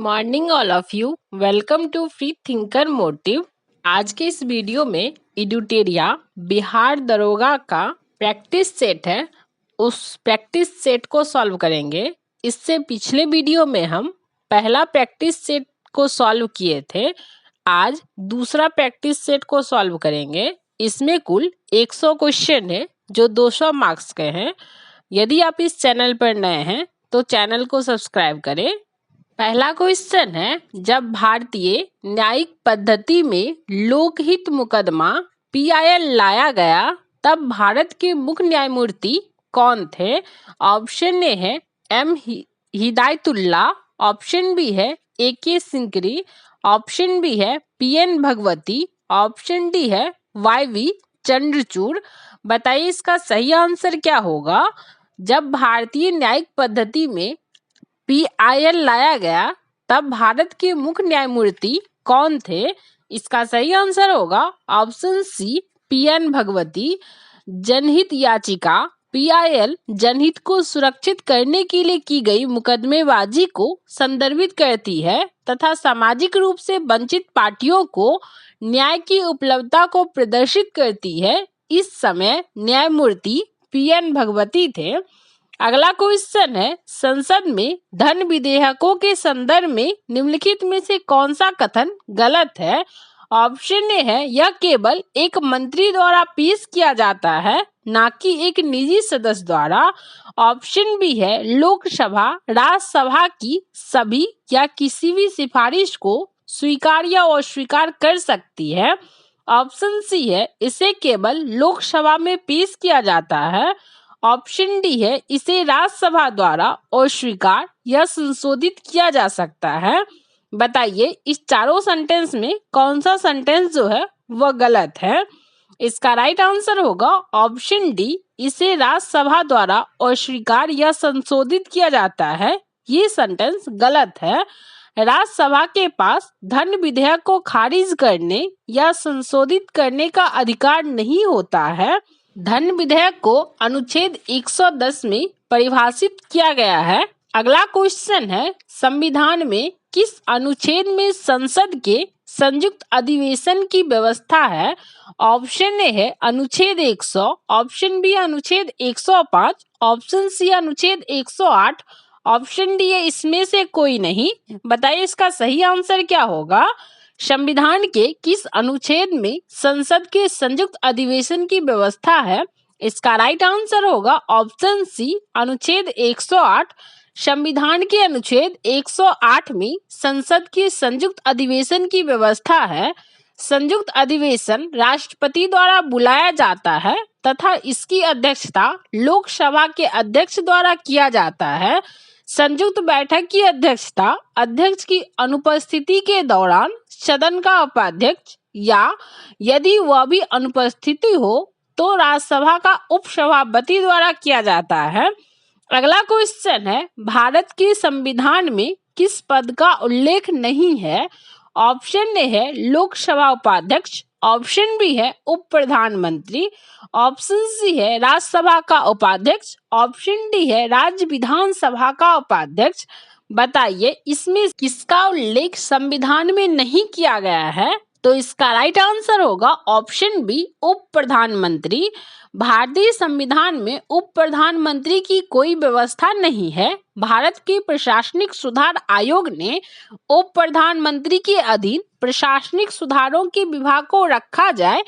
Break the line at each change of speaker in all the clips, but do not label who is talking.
Morning all of you. Welcome to free thinker motive. आज के इस वीडियो में एडुटेरिया बिहार दरोगा का प्रैक्टिस सेट है, उस प्रैक्टिस सेट को सॉल्व करेंगे। इससे पिछले वीडियो में हम पहला प्रैक्टिस सेट को सॉल्व किए थे। आज दूसरा प्रैक्टिस सेट को सॉल्व करेंगे। इसमें कुल 100 क्वेश्चन है जो 200 मार्क्स के हैं। यदि आप इस चैनल पर नए हैं तो चैनल को सब्सक्राइब करें। पहला क्वेश्चन है, जब भारतीय न्यायिक पद्धति में लोकहित मुकदमा पीआईएल लाया गया तब भारत के मुख्य न्यायमूर्ति कौन थे? ऑप्शन ए है एम हिदायतुल्ला, ऑप्शन बी है AK सिंकरी, ऑप्शन बी है PN भगवती, ऑप्शन डी है YV चंद्रचूड़। बताइए इसका सही आंसर क्या होगा? जब भारतीय न्यायिक पद्धति में पीआईएल लाया गया तब भारत के मुख्य न्यायमूर्ति कौन थे? इसका सही आंसर होगा ऑप्शन सी PN भगवती। जनहित याचिका पीआईएल जनहित को सुरक्षित करने के लिए की गई मुकदमेबाजी को संदर्भित करती है तथा सामाजिक रूप से वंचित पार्टियों को न्याय की उपलब्धता को प्रदर्शित करती है। इस समय न्यायमूर्ति PN भगवती थे। अगला क्वेश्चन है, संसद में धन विधेयकों के संदर्भ में निम्नलिखित में से कौन सा कथन गलत है? ऑप्शन ए है यह केवल एक मंत्री द्वारा पेश किया जाता है, ना कि एक निजी सदस्य द्वारा। ऑप्शन बी है लोकसभा राज्यसभा की सभी या किसी भी सिफारिश को स्वीकार या अस्वीकार कर सकती है। ऑप्शन सी है इसे केवल लोकसभा में पेश किया जाता है। ऑप्शन डी है इसे राज्यसभा द्वारा अस्वीकार या संशोधित किया जा सकता है। बताइए इस चारों सेंटेंस में कौन सा सेंटेंस जो है वह गलत है? इसका राइट आंसर होगा ऑप्शन डी, इसे राज्यसभा द्वारा अस्वीकार या संशोधित किया जाता है। ये सेंटेंस गलत है। राज्यसभा के पास धन विधेयक को खारिज करने या संशोधित करने का अधिकार नहीं होता है। धन विधेयक को अनुच्छेद 110 में परिभाषित किया गया है। अगला क्वेश्चन है, संविधान में किस अनुच्छेद में संसद के संयुक्त अधिवेशन की व्यवस्था है? ऑप्शन ए है अनुच्छेद 100, ऑप्शन बी अनुच्छेद 105, ऑप्शन सी अनुच्छेद 108, ऑप्शन डी है इसमें से कोई नहीं। बताइए इसका सही आंसर क्या होगा? संविधान के किस अनुच्छेद में संसद के संयुक्त अधिवेशन की व्यवस्था है? इसका राइट आंसर होगा ऑप्शन सी अनुच्छेद 108। संविधान के अनुच्छेद 108 में संसद के संयुक्त अधिवेशन की व्यवस्था है। संयुक्त अधिवेशन राष्ट्रपति द्वारा बुलाया जाता है तथा इसकी अध्यक्षता लोकसभा के अध्यक्ष द्वारा किया जाता है। संयुक्त बैठक की अध्यक्षता अध्यक्ष की अनुपस्थिति के दौरान सदन का उपाध्यक्ष या यदि वह भी अनुपस्थिति हो तो राज्यसभा का उपसभापति द्वारा किया जाता है। अगला क्वेश्चन है, भारत के संविधान में किस पद का उल्लेख नहीं है? ऑप्शन ए है लोकसभा उपाध्यक्ष, ऑप्शन बी है उप प्रधानमंत्री, ऑप्शन सी है राज्यसभा का उपाध्यक्ष, ऑप्शन डी है राज्य विधानसभा का उपाध्यक्ष। बताइए इसमें किसका उल्लेख संविधान में नहीं किया गया है? तो इसका राइट आंसर होगा ऑप्शन बी उप प्रधानमंत्री। भारतीय संविधान में उप प्रधानमंत्री की कोई व्यवस्था नहीं है। भारत के प्रशासनिक सुधार आयोग ने उप प्रधानमंत्री के अधीन प्रशासनिक सुधारों के विभाग को रखा जाए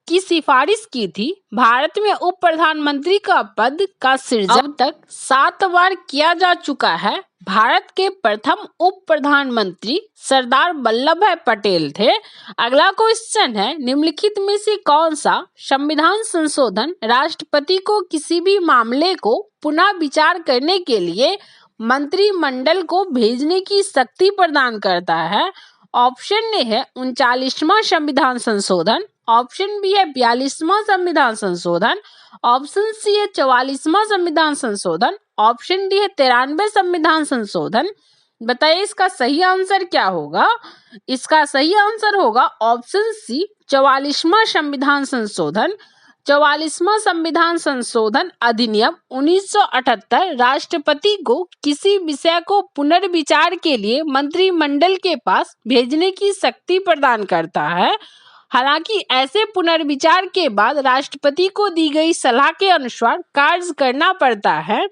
की सिफारिश की थी। भारत में उप प्रधानमंत्री का पद का सृजन अब तक 7 बार किया जा चुका है। भारत के प्रथम उप प्रधानमंत्री सरदार वल्लभ भाई पटेल थे। अगला क्वेश्चन है, निम्नलिखित में से कौन सा संविधान संशोधन राष्ट्रपति को किसी भी मामले को पुनः विचार करने के लिए मंत्रिमंडल को भेजने की शक्ति प्रदान करता है? ऑप्शन ए है 39वां संविधान संशोधन, ऑप्शन बी है 42वां संविधान संशोधन, ऑप्शन सी है 44वां संविधान संशोधन, ऑप्शन डी है 93 संविधान संशोधन। बताइए इसका सही आंसर क्या होगा? इसका सही आंसर होगा ऑप्शन सी 44वां संविधान संशोधन। 44वां संविधान संशोधन अधिनियम 1978 राष्ट्रपति को किसी विषय को पुनर्विचार के लिए मंत्रिमंडल के पास भेजने की शक्ति प्रदान करता है। हालांकि ऐसे पुनर्विचार के बाद राष्ट्रपति को दी गई सलाह के अनुसार कार्य करना पड़ता है।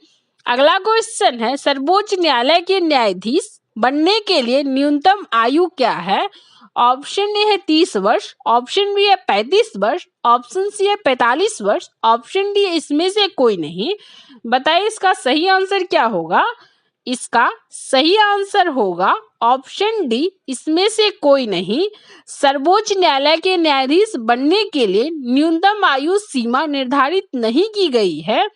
अगला क्वेश्चन है, सर्वोच्च न्यायालय के न्यायाधीश बनने के लिए न्यूनतम आयु क्या है? ऑप्शन ए है 30 वर्ष, ऑप्शन बी है 35 वर्ष, ऑप्शन सी है 45 वर्ष, ऑप्शन डी इसमें से कोई नहीं। बताइए इसका सही आंसर क्या होगा? इसका सही आंसर होगा ऑप्शन डी, इसमें से कोई नहीं। सर्वोच्च न्यायालय के न्यायाधीश बनने के लिए न्यूनतम आयु सीमा निर्धारित नहीं की गई है।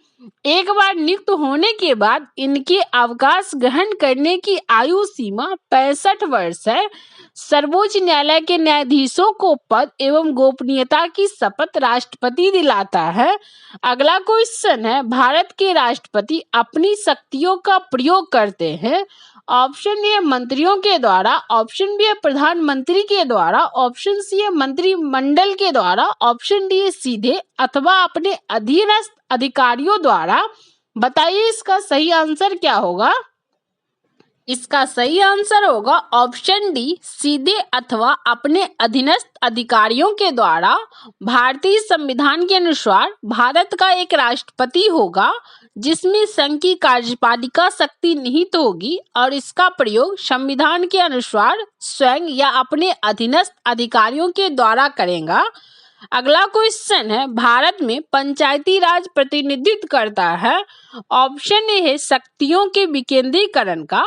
एक बार नियुक्त होने के बाद इनके अवकाश ग्रहण करने की आयु सीमा 65 वर्ष है। सर्वोच्च न्यायालय के न्यायाधीशों को पद एवं गोपनीयता की शपथ राष्ट्रपति दिलाता है। अगला क्वेश्चन है, भारत के राष्ट्रपति अपनी शक्तियों का प्रयोग करते हैं। ऑप्शन ए मंत्रियों के द्वारा, ऑप्शन बी है प्रधानमंत्री के द्वारा, ऑप्शन सी है मंत्रिमंडल के द्वारा, ऑप्शन डी सीधे अथवा अपने अधीनस्थ अधिकारियों द्वारा। बताइए इसका सही आंसर क्या होगा? इसका सही आंसर होगा ऑप्शन डी, सीधे अथवा अपने अधीनस्थ अधिकारियों के द्वारा। भारतीय संविधान के अनुसार भारत का एक राष्ट्रपति होगा जिसमें संघ की कार्यपालिका शक्ति निहित होगी और इसका प्रयोग संविधान के अनुसार स्वयं या अपने अधीनस्थ अधिकारियों के द्वारा करेगा। अगला क्वेश्चन है, भारत में पंचायती राज प्रतिनिधित्व करता है। ऑप्शन ए है शक्तियों के विकेंद्रीकरण का,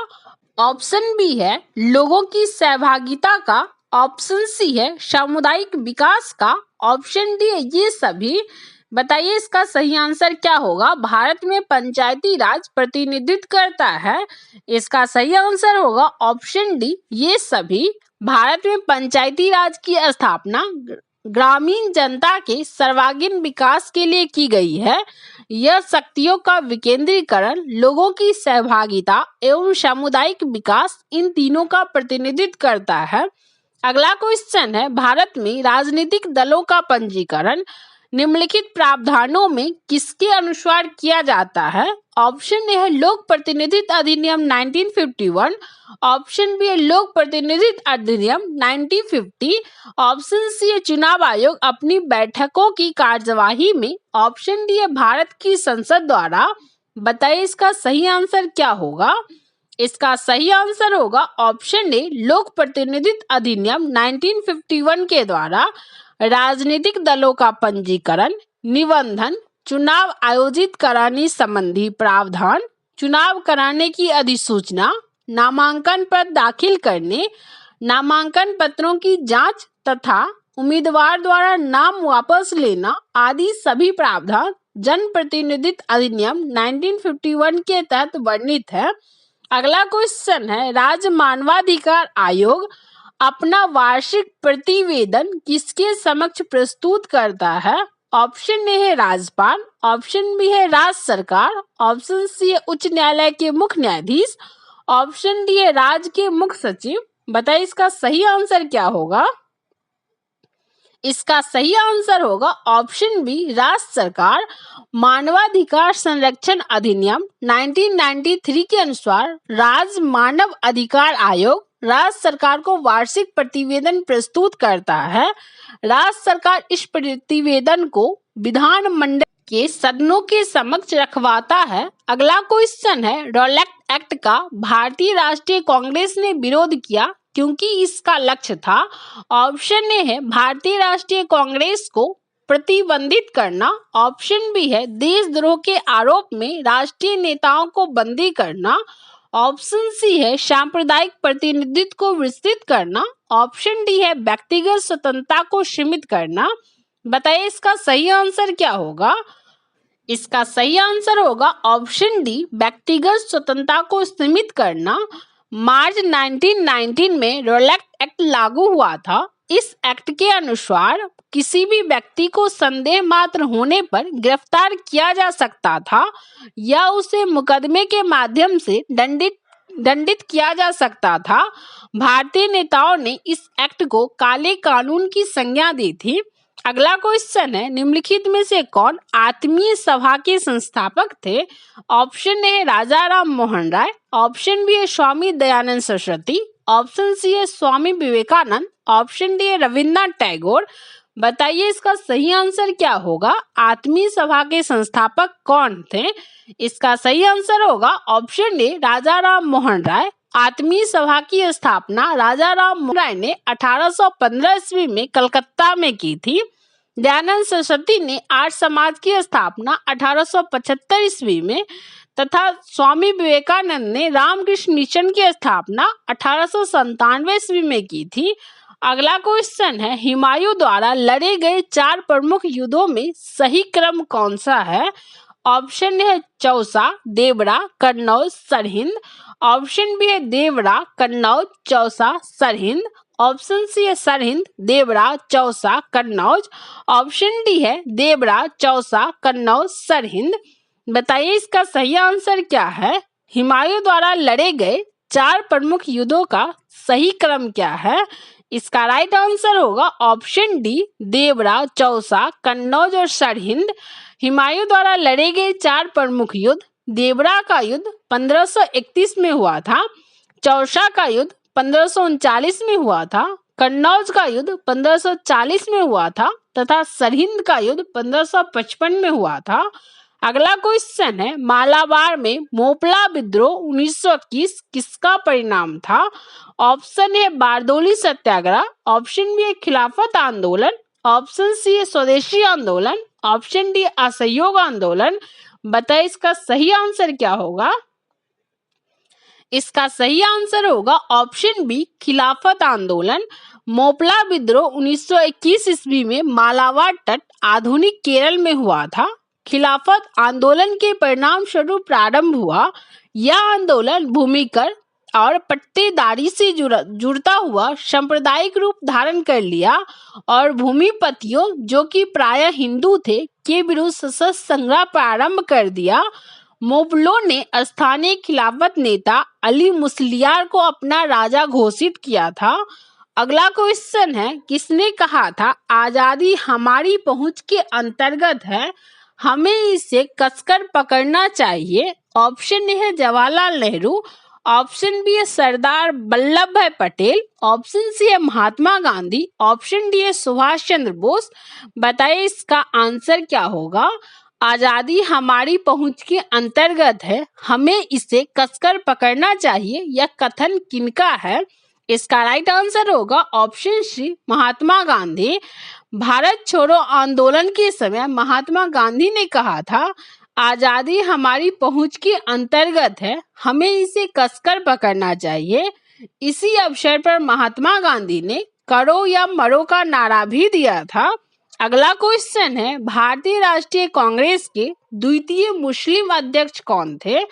ऑप्शन बी है लोगों की सहभागिता का, ऑप्शन सी है सामुदायिक विकास का, ऑप्शन डी है ये सभी। बताइए इसका सही आंसर क्या होगा? भारत में पंचायती राज प्रतिनिधित्व करता है। इसका सही आंसर होगा ऑप्शन डी, ये सभी। भारत में पंचायती राज की स्थापना ग्रामीण जनता के सर्वांगीण विकास के लिए की गई है। यह शक्तियों का विकेंद्रीकरण, लोगों की सहभागिता एवं सामुदायिक विकास, इन तीनों का प्रतिनिधित्व करता है। अगला क्वेश्चन है, भारत में राजनीतिक दलों का पंजीकरण निम्नलिखित प्रावधानों में किसके अनुसार किया जाता है? ऑप्शन ए है लोक प्रतिनिधित्व अधिनियम 1951, ऑप्शन बी है लोक प्रतिनिधित्व अधिनियम 1950, ऑप्शन सी है चुनाव आयोग अपनी बैठकों की कार्यवाही में, ऑप्शन डी है भारत की संसद द्वारा। बताइए इसका सही आंसर क्या होगा? इसका सही आंसर होगा ऑप्शन ए, लोक प्रतिनिधित्व अधिनियम 1951 के द्वारा राजनीतिक दलों का पंजीकरण, निबंधन, चुनाव आयोजित कराने संबंधी प्रावधान, चुनाव कराने की अधिसूचना, नामांकन पत्र दाखिल करने, नामांकन पत्रों की जांच तथा उम्मीदवार द्वारा नाम वापस लेना आदि सभी प्रावधान जनप्रतिनिधित्व अधिनियम 1951 के तहत वर्णित है। अगला क्वेश्चन है, राज्य मानवाधिकार आयोग अपना वार्षिक प्रतिवेदन किसके समक्ष प्रस्तुत करता है? ऑप्शन ए है राज्यपाल, ऑप्शन बी है राज्य सरकार, ऑप्शन सी है उच्च न्यायालय के मुख्य न्यायाधीश, ऑप्शन डी है राज्य के मुख्य सचिव। बताइए इसका सही आंसर क्या होगा? इसका सही आंसर होगा ऑप्शन बी, राज्य सरकार। मानवाधिकार संरक्षण अधिनियम 1993 के अनुसार राज्य मानव अधिकार आयोग राज्य सरकार को वार्षिक प्रतिवेदन प्रस्तुत करता है। राज्य सरकार इस प्रतिवेदन को विधानमंडल के सदनों के समक्ष रखवाता है। अगला क्वेश्चन है, रॉलेट एक्ट का भारतीय राष्ट्रीय कांग्रेस ने विरोध किया क्योंकि इसका लक्ष्य था। ऑप्शन ए है भारतीय राष्ट्रीय कांग्रेस को प्रतिबंधित करना, ऑप्शन बी है देशद्रोह के आरोप में राष्ट्रीय नेताओं को बंदी करना, ऑप्शन सी है सांप्रदायिक प्रतिनिधित्व को विस्तृत करना, ऑप्शन डी है व्यक्तिगत स्वतंत्रता को सीमित करना। बताइए इसका सही आंसर क्या होगा? इसका सही आंसर होगा ऑप्शन डी, व्यक्तिगत स्वतंत्रता को सीमित करना। मार्च 1919 में रॉलेट एक्ट लागू हुआ था। इस एक्ट के अनुसार किसी भी व्यक्ति को संदेह मात्र होने पर गिरफ्तार किया जा सकता था या उसे मुकदमे के माध्यम से दंडित किया जा सकता था। भारतीय नेताओं ने इस एक्ट को काले कानून की संज्ञा दी थी। अगला क्वेश्चन है, निम्नलिखित में से कौन आत्मीय सभा के संस्थापक थे? Option A Raja Ram Mohan Roy, option B है स्वामी दयानंद सरस्वती, ऑप्शन सी है स्वामी विवेकानंद, ऑप्शन डी है रविन्द्रनाथ टैगोर। बताइए इसका सही आंसर क्या होगा? आत्मीय सभा के संस्थापक कौन थे? इसका सही आंसर होगा ऑप्शन ए राजा राम मोहन राय। आत्मीय सभा की स्थापना राजा राम मोहन राय ने 1815 ईस्वी में कलकत्ता में की थी। दयानंद सरस्वती ने आर्य समाज की स्थापना 1875 ईस्वी में तथा स्वामी विवेकानंद ने रामकृष्ण मिशन की स्थापना 1897 ईस्वी में की थी। अगला क्वेश्चन है, हुमायूं द्वारा लड़े गए 4 प्रमुख युद्धों में सही क्रम कौन सा है? ऑप्शन है चौसा, देवरा, कन्नौज, सरहिंद, ऑप्शन बी है देवरा, कन्नौज, चौसा, सरहिंद, ऑप्शन सी है सरहिंद, देवरा, चौसा, कन्नौज, ऑप्शन डी है देवरा, चौसा, कन्नौज, सरहिंद। बताइए इसका सही आंसर क्या है? हुमायूं द्वारा लड़े गए 4 प्रमुख युद्धों का सही क्रम क्या है? इसका राइट आंसर होगा ऑप्शन डी, देवरा, चौसा, कन्नौज और सरहिंद। हुमायूं द्वारा लड़े गए 4 प्रमुख युद्ध, देवरा का युद्ध 1531 में हुआ था, चौसा का युद्ध 1539 में हुआ था, कन्नौज का युद्ध 1540 में हुआ था तथा सरहिंद का युद्ध 1555 में हुआ था। अगला क्वेश्चन है, मालाबार में मोपला विद्रोह 1921 किसका परिणाम था? Option A Bardoli Satyagraha, option B Khilafat आंदोलन, ऑप्शन सी है स्वदेशी आंदोलन, ऑप्शन डी असहयोग आंदोलन। बताइए इसका सही आंसर क्या होगा? इसका सही आंसर होगा ऑप्शन बी, खिलाफत आंदोलन। मोपला विद्रोह 1921 ईस्वी में मालाबार तट आधुनिक केरल में हुआ था। खिलाफत आंदोलन के परिणाम स्वरूप प्रारंभ हुआ। यह आंदोलन भूमिकर और पट्टेदारी से जुड़ता हुआ सांप्रदायिक रूप धारण कर लिया और भूमिपतियों, जो कि प्रायः हिंदू थे, के विरुद्ध सशस्त्र संग्राम प्रारंभ कर दिया। मोपलों ने स्थानीय खिलाफत नेता अली मुस्लियार को अपना राजा घोषित किया था। अगला क्वेश्चन है, किसने कहा था आजादी हमारी पहुंच के अंतर्गत है, हमें इसे कसकर पकड़ना चाहिए? ऑप्शन ए है जवाहरलाल नेहरू, ऑप्शन बी है सरदार वल्लभ भाई पटेल, ऑप्शन सी है महात्मा गांधी, ऑप्शन डी है सुभाष चंद्र बोस। बताइए इसका आंसर क्या होगा? आजादी हमारी पहुंच के अंतर्गत है, हमें इसे कसकर पकड़ना चाहिए, यह कथन किनका है? इसका राइट आंसर होगा ऑप्शन सी, महात्मा गांधी। भारत छोड़ो आंदोलन के समय महात्मा गांधी ने कहा था आजादी हमारी पहुंच के अंतर्गत है, हमें इसे कसकर पकड़ना चाहिए। इसी अवसर पर महात्मा गांधी ने करो या मरो का नारा भी दिया था। अगला क्वेश्चन है, भारतीय राष्ट्रीय कांग्रेस के द्वितीय मुस्लिम अध्यक्ष कौन थे?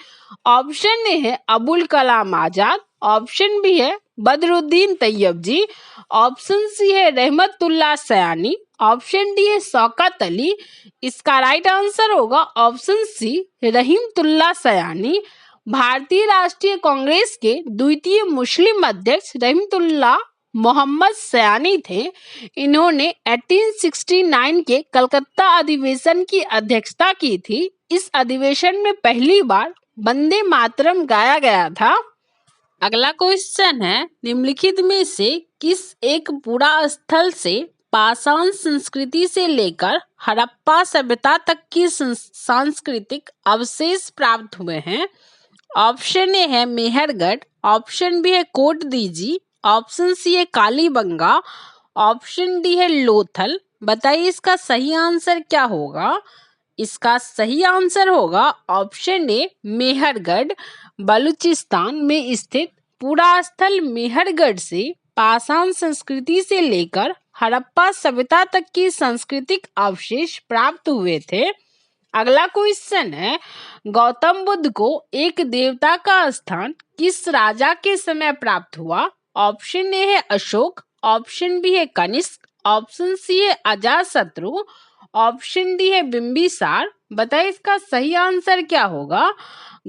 ऑप्शन ए है अबुल कलाम आजाद, ऑप्शन बी है बदरुद्दीन तैयबजी, ऑप्शन सी है रहमतुल्लाह सयानी, ऑप्शन डी है शौकत अली। इसका राइट आंसर होगा ऑप्शन सी, रहमतुल्लाह सयानी। भारतीय राष्ट्रीय कांग्रेस के द्वितीय मुस्लिम अध्यक्ष रहमतुल्लाह मोहम्मद सयानी थे। इन्होंने 1869 के कलकत्ता अधिवेशन की अध्यक्षता की थी। इस अधिवेशन में पहली बार वंदे मातरम गाया गया था। अगला क्वेश्चन है, निम्नलिखित में से किस एक पुरा स्थल से पाषाण संस्कृति से लेकर हड़प्पा सभ्यता तक की सांस्कृतिक अवशेष प्राप्त हुए हैं? ऑप्शन ए है मेहरगढ़, ऑप्शन बी है कोट दीजी, ऑप्शन सी है कालीबंगा, ऑप्शन डी है लोथल। बताइए इसका सही आंसर क्या होगा? इसका सही आंसर होगा ऑप्शन ए मेहरगढ़। बलूचिस्तान में स्थित पुरा स्थल मेहरगढ़ से पाषाण संस्कृति से लेकर हड़प्पा सभ्यता तक की सांस्कृतिक अवशेष प्राप्त हुए थे। अगला क्वेश्चन है, गौतम बुद्ध को एक देवता का स्थान किस राजा के समय प्राप्त हुआ? ऑप्शन ए है अशोक, ऑप्शन बी है कनिष्क, ऑप्शन सी है अजातशत्रु, ऑप्शन डी है बिंबिसार। बताइए इसका सही आंसर क्या होगा?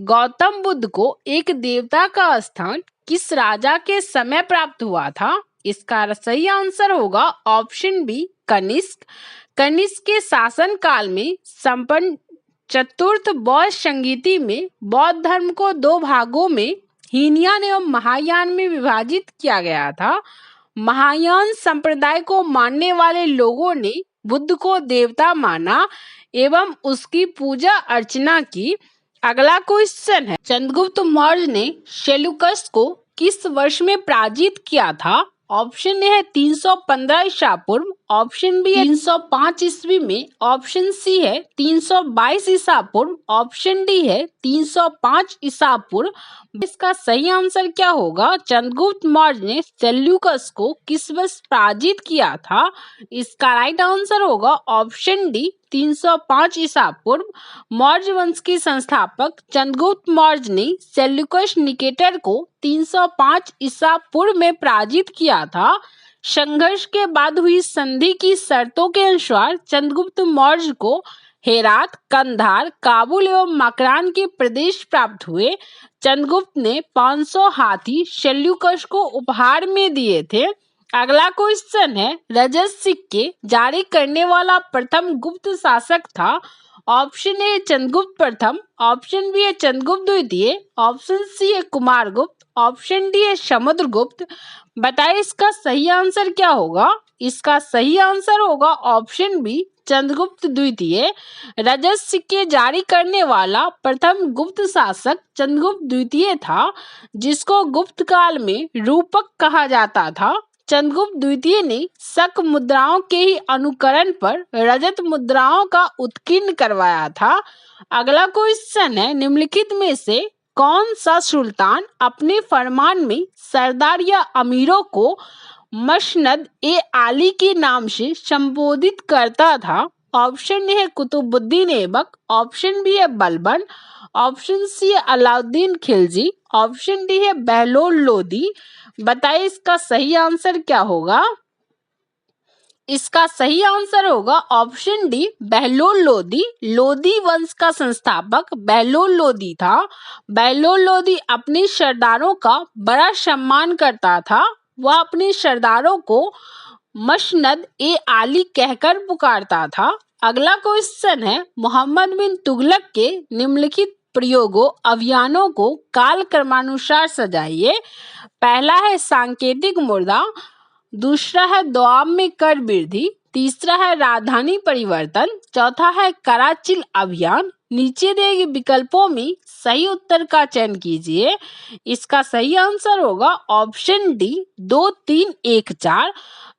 गौतम बुद्ध को एक देवता का स्थान किस राजा के समय प्राप्त हुआ था? इसका सही आंसर होगा ऑप्शन बी, कनिष्क। कनिष्क के शासन काल में संपन्न चतुर्थ बौद्ध संगीति में बौद्ध धर्म को दो भागों में हीनयान एवं महायान में विभाजित किया गया था। महायान संप्रदाय को मानने वाले लोगों ने बुद्ध को देवता माना एवं उसकी पूजा अर्चना की। अगला क्वेश्चन है, चंद्रगुप्त मौर्य ने सेल्यूकस को किस वर्ष में पराजित किया था? ऑप्शन ए है 315 ईसा पूर्व, ऑप्शन बी है 305 ईस्वी में, ऑप्शन सी है 322 ईसा पूर्व, ऑप्शन डी है 305 ईसा पूर्व। इसका सही आंसर क्या होगा? चंद्रगुप्त मौर्य ने सेल्यूकस को किस वर्ष पराजित किया था? इसका राइट आंसर होगा ऑप्शन डी 305 ईसा पूर्व। मौर्य वंश के संस्थापक चंद्रगुप्त मौर्य ने सेल्यूकस निकेटर को 305 ईसा पूर्व में पराजित किया था। संघर्ष के बाद हुई संधि की शर्तों के अनुसार चंद्रगुप्त मौर्य को हेरात, कंधार, काबुल एवं मकरान के प्रदेश प्राप्त हुए। चंद्रगुप्त ने 500 हाथी सेल्यूकस को उपहार में दिए थे। अगला क्वेश्चन है, रजत सिक्के जारी करने वाला प्रथम गुप्त शासक था? ऑप्शन ए चंद्रगुप्त प्रथम, ऑप्शन बी है चंद्रगुप्त द्वितीय, ऑप्शन सी है कुमारगुप्त, ऑप्शन डी है समुद्रगुप्त। बताइए इसका सही आंसर क्या होगा? इसका सही आंसर होगा ऑप्शन बी चंद्रगुप्त द्वितीय। रजत सिक्के जारी करने वाला प्रथम गुप्त शासक चंद्रगुप्त द्वितीय था, जिसको गुप्त काल में रूपक कहा जाता था। चंद्रगुप्त द्वितीय ने शक मुद्राओं के ही अनुकरण पर रजत मुद्राओं का उत्कीर्ण करवाया था। अगला क्वेश्चन है, निम्नलिखित में से कौन सा सुल्तान अपने फरमान में सरदार या अमीरों को मसनद ए आली के नाम से संबोधित करता था? ऑप्शन ए है कुतुबुद्दीन ऐबक, ऑप्शन बी है बलबन, ऑप्शन सी है अलाउद्दीन खिलजी, ऑप्शन डी है बहलोल लोदी। बताइए इसका सही आंसर क्या होगा? इसका सही आंसर होगा ऑप्शन डी बहलोल लोदी। लोदी वंश का संस्थापक बहलोल लोदी था। बहलोल लोदी अपने सरदारों का बड़ा सम्मान करता था। वह अपने सरदारों को मसनद ए आली कहकर पुकारता था। अगला क्वेश्चन है, मोहम्मद बिन तुगलक के निम्नलिखित प्रयोगों अभियानों को काल क्रमानुसार सजाइए। पहला है सांकेतिक मुद्रा, दूसरा है दोआब में कर वृद्धि, तीसरा है राजधानी परिवर्तन, चौथा है कराचिल अभियान। नीचे दिए गए विकल्पों में सही उत्तर का चयन कीजिए। इसका सही आंसर होगा ऑप्शन डी 2, 3, 1, 4।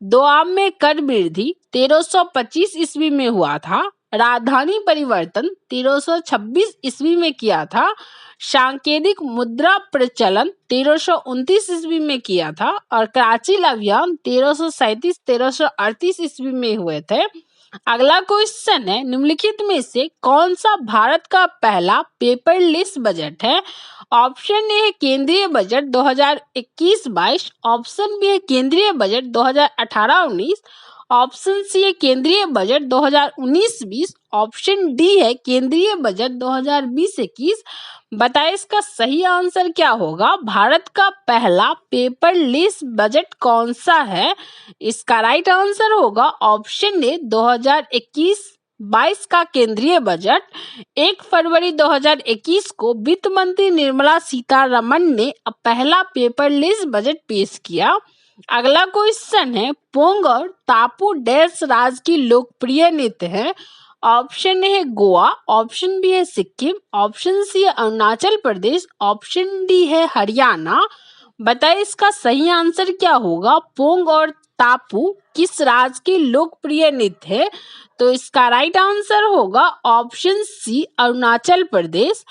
दोआब में कर वृद्धि 1325 ईस्वी में हुआ था। राजधानी परिवर्तन 1326 ईस्वी में किया था। सांकेतिक मुद्रा प्रचलन 1329 ईस्वी में किया था और कराचिल अभियान 1337-1338 ईस्वी में हुए थे। अगला क्वेश्चन है, निम्नलिखित में से कौन सा भारत का पहला पेपरलेस बजट है? ऑप्शन ए है केंद्रीय बजट 2021-22, ऑप्शन बी है केंद्रीय बजट 2018-19, ऑप्शन सी है केंद्रीय बजट 2019-20, ऑप्शन डी है केंद्रीय बजट 2020-21। बताइए इसका सही आंसर क्या होगा? भारत का पहला पेपरलेस बजट कौन सा है? इसका राइट आंसर होगा ऑप्शन ए 2021-22 का केंद्रीय बजट। 1 फरवरी 2021 को वित्त मंत्री निर्मला सीतारमण ने पहला पेपरलेस बजट पेश किया। अगला क्वेश्चन है, पोंग और तापू डैश राज्य की लोकप्रिय नृत्य है। ऑप्शन ए है गोवा, ऑप्शन बी है सिक्किम, ऑप्शन सी है अरुणाचल प्रदेश, ऑप्शन डी है हरियाणा। बताइए इसका सही आंसर क्या होगा? पोंग और तापू किस राज्य की लोकप्रिय नृत्य है? तो इसका राइट आंसर होगा ऑप्शन सी अरुणाचल प्रदेश।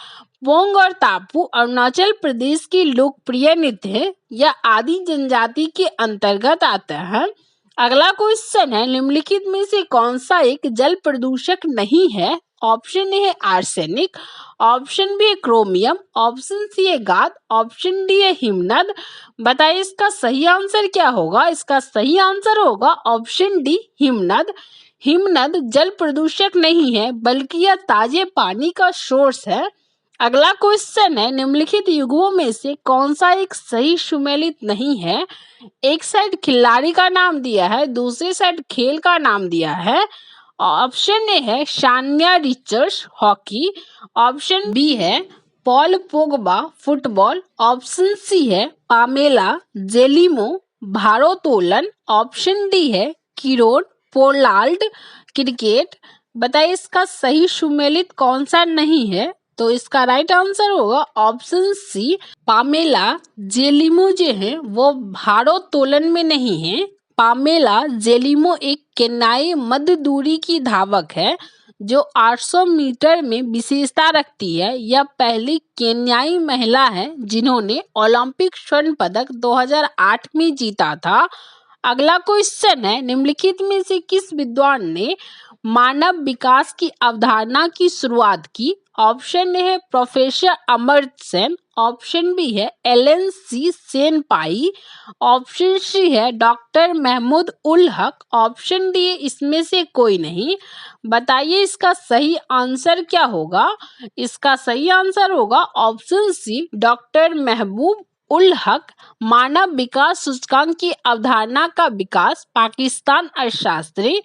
पोंग और तापू अरुणाचल प्रदेश की लोकप्रिय नृत्य है। यह आदि जनजाति के अंतर्गत आता है। अगला क्वेश्चन है, निम्नलिखित में से कौन सा एक जल प्रदूषक नहीं है? ऑप्शन ए है आर्सेनिक, ऑप्शन बी है क्रोमियम, ऑप्शन सी है गाद, ऑप्शन डी है हिमनद। बताइए इसका सही आंसर क्या होगा? इसका सही आंसर होगा ऑप्शन डी हिमनद। हिमनद जल प्रदूषक नहीं है, बल्कि यह ताजे पानी का सोर्स है। अगला क्वेश्चन है, निम्नलिखित युग्मों में से कौन सा एक सही सुमेलित नहीं है। एक साइड खिलाड़ी का नाम दिया है, दूसरी साइड खेल का नाम दिया है। ऑप्शन ए है Sanya Richards hockey, option B है Paul Pogba football, option C है पामेला जेलिमो भारोत्तोलन, ऑप्शन डी है किरोन पोलार्ड क्रिकेट। बताइए इसका सही सुमेलित कौन सा नहीं है। तो इसका राइट आंसर होगा ऑप्शन सी पामेला जेलिमो जो है वो भारोत्तोलन में नहीं है। पामेला जेलिमो एक केन्याई मध्य दूरी की धावक है जो 800 मीटर में विशेषता रखती है। यह पहली केन्याई महिला है जिन्होंने ओलंपिक स्वर्ण पदक 2008 में जीता था। अगला क्वेश्चन है, निम्नलिखित में से किस विद्वान ने मानव विकास की अवधारणा की शुरुआत की। ऑप्शन ए है professor Amartya Sen, option B है एलन सी सेनपाई, ऑप्शन सी है doctor Mahmood ul Haq, option D है इसमें से कोई नहीं। बताइए इसका सही आंसर क्या होगा। इसका सही आंसर होगा ऑप्शन सी डॉक्टर महबूब उल हक। मानव विकास सूचकांक की अवधारणा का विकास पाकिस्तान अर्थशास्त्री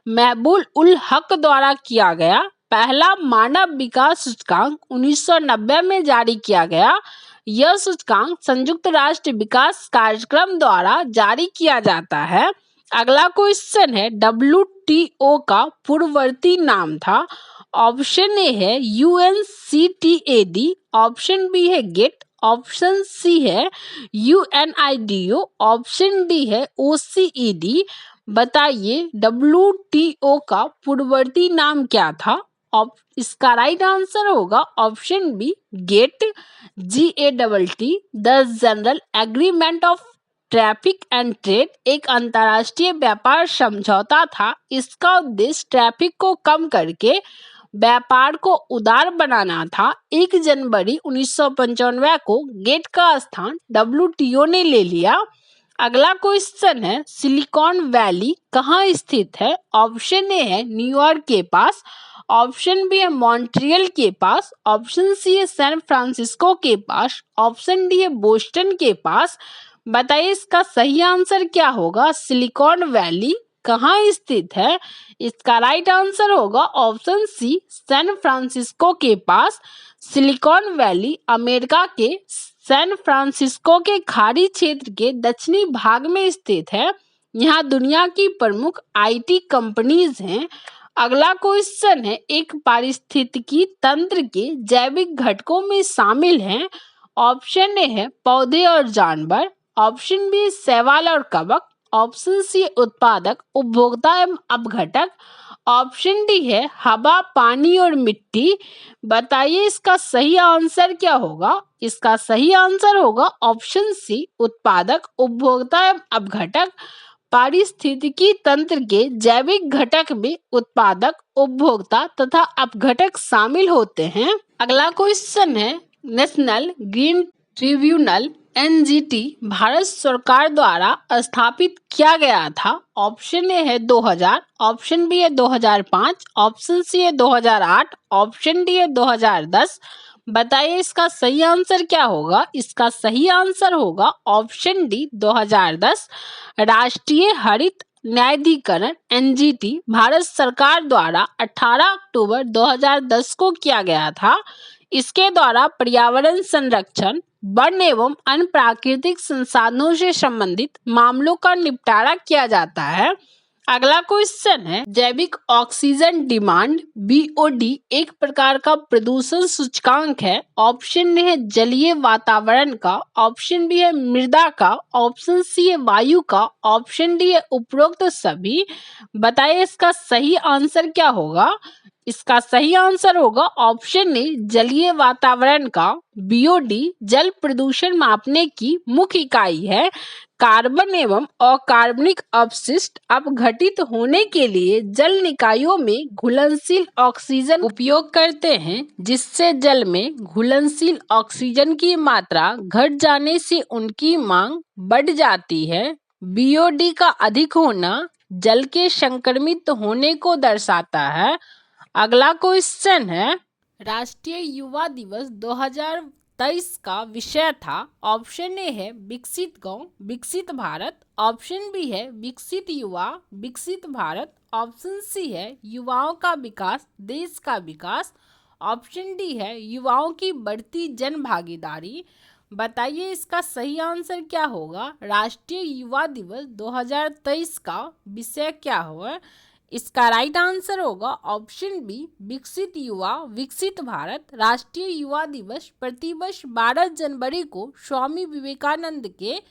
महबूब उल हक द्वारा किया गया। पहला मानव विकास सूचकांक 1990 में जारी किया गया। यह सूचकांक संयुक्त राष्ट्र विकास कार्यक्रम द्वारा जारी किया जाता है। अगला क्वेश्चन है, WTO का पूर्ववर्ती नाम था। ऑप्शन ए है UNCTAD, ऑप्शन बी है गेट, ऑप्शन सी है UNIDO, ऑप्शन डी है OCED। बताइए WTO का पूर्ववर्ती नाम क्या था। इसका राइट आंसर होगा option B GATT, GATT। The general agreement of traffic and trade एक अंतर्राष्ट्रीय व्यापार समझौता था। इसका उद्देश्य ट्रैफिक को कम करके व्यापार को उदार बनाना था। 1 जनवरी 1995 को गेट का स्थान WTO ने ले लिया। अगला क्वेश्चन है, सिलिकॉन वैली कहाँ स्थित है। ऑप्शन ए है न्यूयॉर्क के पास, ऑप्शन बी है मॉन्ट्रियल के पास, ऑप्शन सी है सैन फ्रांसिस्को के पास, ऑप्शन डी है बोस्टन के पास। बताइए इसका सही आंसर क्या होगा। सिलिकॉन वैली कहाँ स्थित है। इसका राइट आंसर होगा ऑप्शन सी सैन फ्रांसिस्को के पास। सिलिकॉन वैली अमेरिका के सैन फ्रांसिस्को के खाड़ी क्षेत्र के दक्षिणी भाग में स्थित है। यहाँ दुनिया की प्रमुख IT कंपनीज हैं। अगला क्वेश्चन है, एक पारिस्थितिकी तंत्र के जैविक घटकों में शामिल हैं। ऑप्शन ए है पौधे और जानवर, ऑप्शन बी शैवाल और कवक, ऑप्शन सी उत्पादक उपभोक्ता एवं अपघटक, ऑप्शन डी है हवा पानी और मिट्टी। बताइए इसका सही आंसर क्या होगा। इसका सही आंसर होगा ऑप्शन सी उत्पादक उपभोक्ता एवं अपघटक। पारिस्थितिकी तंत्र के जैविक घटक में उत्पादक उपभोक्ता तथा अपघटक शामिल होते हैं। अगला क्वेश्चन है, national green tribunal NGT Bharat सरकार द्वारा स्थापित किया गया था। ऑप्शन ए है 2000, ऑप्शन बी है 2005, ऑप्शन सी है 2008, ऑप्शन डी है 2010। बताइए इसका सही आंसर क्या होगा। इसका सही आंसर होगा ऑप्शन डी 2010। राष्ट्रीय हरित न्यायाधिकरण NGT भारत सरकार द्वारा 18 अक्टूबर 2010 को किया गया था। इसके द्वारा पर्यावरण संरक्षण, वन एवं अन्य प्राकृतिक संसाधनों से संबंधित मामलों का निपटारा किया जाता है। अगला क्वेश्चन है, जैविक ऑक्सीजन डिमांड BOD एक प्रकार का प्रदूषण सूचकांक है। ऑप्शन ए है जलीय वातावरण का, ऑप्शन बी है मृदा का, ऑप्शन सी है वायु का, ऑप्शन डी है उपरोक्त सभी। बताइए इसका सही आंसर क्या होगा। इसका सही आंसर होगा ऑप्शन ए जलीय वातावरण का। BOD जल प्रदूषण मापने की मुख्य इकाई है। कार्बन एवं अकार्बनिक अपशिष्ट अपघटित होने के लिए जल निकायों में घुलनशील ऑक्सीजन उपयोग करते हैं, जिससे जल में घुलनशील ऑक्सीजन की मात्रा घट जाने से उनकी मांग बढ़ जाती है। BOD का अधिक होना जल के संक्रमित होने को दर्शाता है। अगला क्वेश्चन है, राष्ट्रीय युवा दिवस 2023 का विषय था। ऑप्शन ए है विकसित गांव विकसित भारत, ऑप्शन बी है विकसित युवा विकसित भारत, ऑप्शन सी है युवाओं का विकास देश का विकास, ऑप्शन डी है युवाओं की बढ़ती जन भागीदारी। बताइए इसका सही आंसर क्या होगा। राष्ट्रीय युवा दिवस 2023 का विषय क्या होगा। इसका राइट आंसर होगा ऑप्शन बी विकसित युवा विकसित भारत। राष्ट्रीय युवा दिवस प्रतिवर्ष 12 जनवरी को स्वामी विवेकानंद के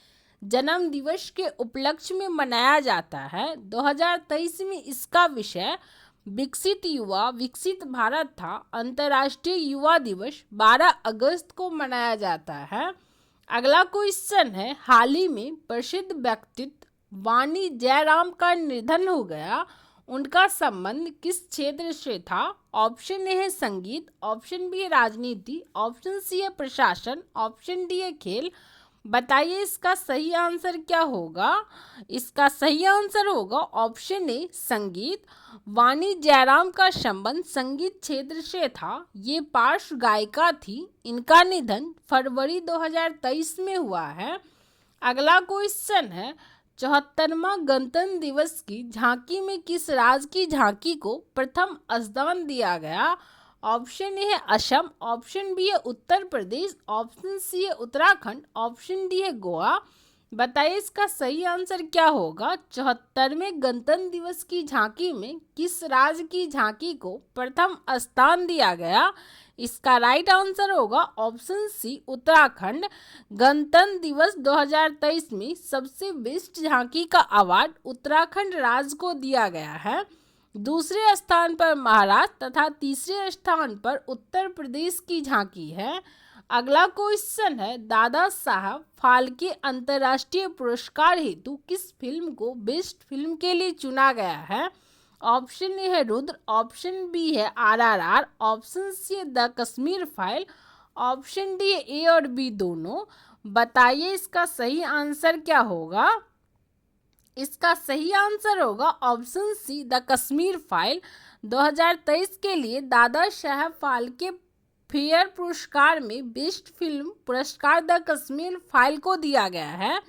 जन्म दिवस के उपलक्ष्य में मनाया जाता है। 2023 में इसका विषय विकसित युवा विकसित भारत था। अंतर्राष्ट्रीय युवा दिवस 12 अगस्त को मनाया जाता है। अगला क्वेश्चन है, हाल ही में प्रसिद्ध व्यक्तित्व वाणी जयराम का निधन हो गया, उनका संबंध किस क्षेत्र से था। ऑप्शन ए है संगीत, ऑप्शन बी है राजनीति, ऑप्शन सी है प्रशासन, ऑप्शन डी है खेल। बताइए इसका सही आंसर क्या होगा। इसका सही आंसर होगा ऑप्शन ए संगीत। वाणी जयराम का संबंध संगीत क्षेत्र से था। ये पार्श्व गायिका थी। इनका निधन फरवरी 2023 में हुआ है। अगला क्वेश्चन है, 74वां गणतंत्र दिवस की झांकी में किस राज्य की झांकी को प्रथम स्थान दिया गया। ऑप्शन ए है असम, ऑप्शन बी है उत्तर प्रदेश, ऑप्शन सी है उत्तराखंड, ऑप्शन डी है गोवा। बताइए इसका सही आंसर क्या होगा। 74वें गणतंत्र दिवस की झांकी में किस राज्य की झांकी को प्रथम स्थान दिया गया। इसका राइट आंसर होगा ऑप्शन सी उत्तराखंड। गणतंत्र दिवस 2023 में सबसे बेस्ट झांकी का अवार्ड उत्तराखंड राज्य को दिया गया है। दूसरे स्थान पर महाराष्ट्र तथा तीसरे स्थान पर उत्तर प्रदेश की झांकी है। अगला क्वेश्चन है, दादा साहब फाल्के अंतर्राष्ट्रीय पुरस्कार हेतु किस फिल्म को बेस्ट फिल्म के लिए चुना गया है। ऑप्शन ए है रुद्र, ऑप्शन बी है RRR, ऑप्शन सी है the Kashmir file, option D है ए और बी दोनों। बताइए इसका सही आंसर क्या होगा। इसका सही आंसर होगा option see the Kashmir file. 2023 के लिए दादा साहब फाल्के फेयर पुरस्कार में बेस्ट फिल्म पुरस्कार द कश्मीर फाइल को दिया गया है,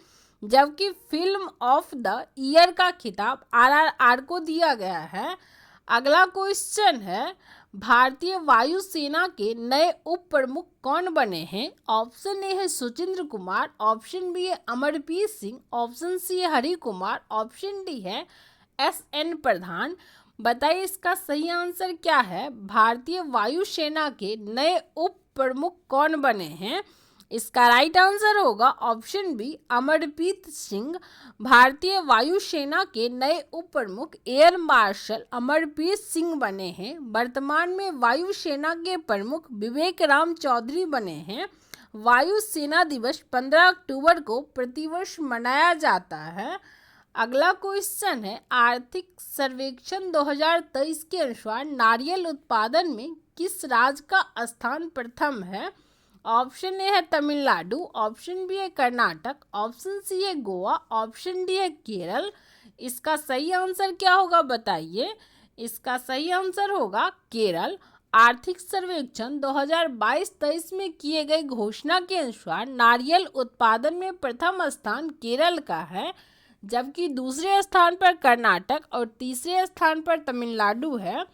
जबकि फिल्म ऑफ द ईयर का खिताब RRR को दिया गया है। अगला क्वेश्चन है, भारतीय वायुसेना के नए उप प्रमुख कौन बने हैं। ऑप्शन ए है सुचिंद्र कुमार, ऑप्शन बी है अमरप्रीत सिंह, ऑप्शन सी है हरि कुमार, ऑप्शन डी है SN प्रधान। बताइए इसका सही आंसर क्या है। भारतीय वायुसेना के नए उप प्रमुख कौन बने हैं। इसका राइट आंसर होगा ऑप्शन बी अमरप्रीत सिंह। भारतीय वायुसेना के नए उप प्रमुख एयर मार्शल अमरप्रीत सिंह बने हैं। वर्तमान में वायुसेना के प्रमुख विवेक राम चौधरी बने हैं। वायुसेना दिवस 15 अक्टूबर को प्रतिवर्ष मनाया जाता है। अगला क्वेश्चन है, आर्थिक सर्वेक्षण 2023 के अनुसार नारियल उत्पादन में किस राज्य का स्थान प्रथम है। ऑप्शन ए है तमिलनाडु, ऑप्शन बी है कर्नाटक, ऑप्शन सी है गोवा, ऑप्शन डी है केरल। इसका सही आंसर क्या होगा बताइए। इसका सही आंसर होगा केरल। आर्थिक सर्वेक्षण 2022-23 में किए गए घोषणा के अनुसार नारियल उत्पादन में प्रथम स्थान केरल का है, जबकि दूसरे स्थान पर कर्नाटक और तीसरे स्थान पर तमिलनाडु है।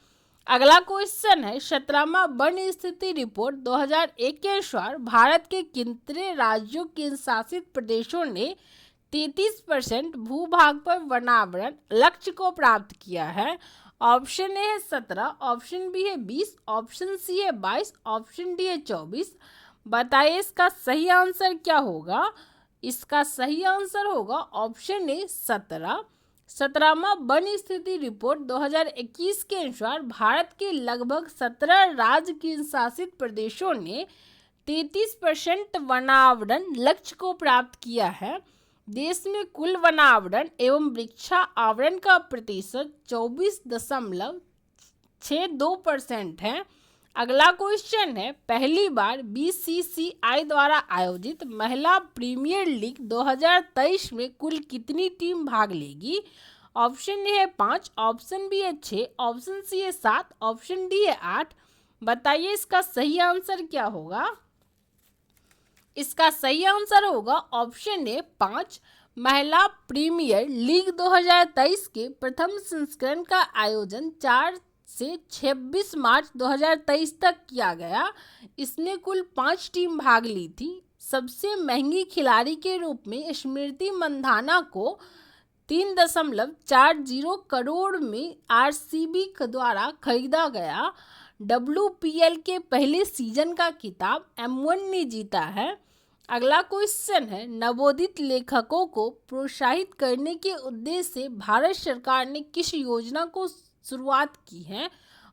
अगला क्वेश्चन है, 17वां वन स्थिति रिपोर्ट 2001 के अनुसार भारत के कितने राज्यों केंद्र शासित प्रदेशों ने 33% भूभाग पर वनावरण लक्ष्य को प्राप्त किया है। ऑप्शन ए है 17, ऑप्शन बी है 20, ऑप्शन सी है 22, ऑप्शन डी है 24। बताइए इसका सही आंसर क्या होगा। इसका सही आंसर होगा ऑप्शन ए 17। 17वां वन स्थिति रिपोर्ट 2021 के अनुसार भारत के लगभग 17 राज्य केंद्र शासित प्रदेशों ने 33% वनावरण लक्ष्य को प्राप्त किया है। देश में कुल वनावरण एवं वृक्षा आवरण का प्रतिशत 24.62% है। अगला क्वेश्चन है, पहली बार BCCI द्वारा आयोजित महिला प्रीमियर लीग 2023 में कुल कितनी टीम भाग लेगी। ऑप्शन ए है 5, ऑप्शन बी है 6, ऑप्शन सी है 7, ऑप्शन डी है 8। बताइए इसका सही आंसर क्या होगा। इसका सही आंसर होगा ऑप्शन ए 5। महिला प्रीमियर लीग 2023 के प्रथम संस्करण का आयोजन 4 से 26 मार्च 2023 तक किया गया। इसमें कुल 5 टीम भाग ली थी। सबसे महंगी खिलाड़ी के रूप में स्मृति मंधाना को 3.40 करोड़ में आरसीबी द्वारा खरीदा गया। WPL के पहले सीजन का खिताब M1 ने जीता है। अगला क्वेश्चन है, नवोदित लेखकों को प्रोत्साहित करने के उद्देश्य से भारत सरकार ने किस योजना को शुरुआत की है।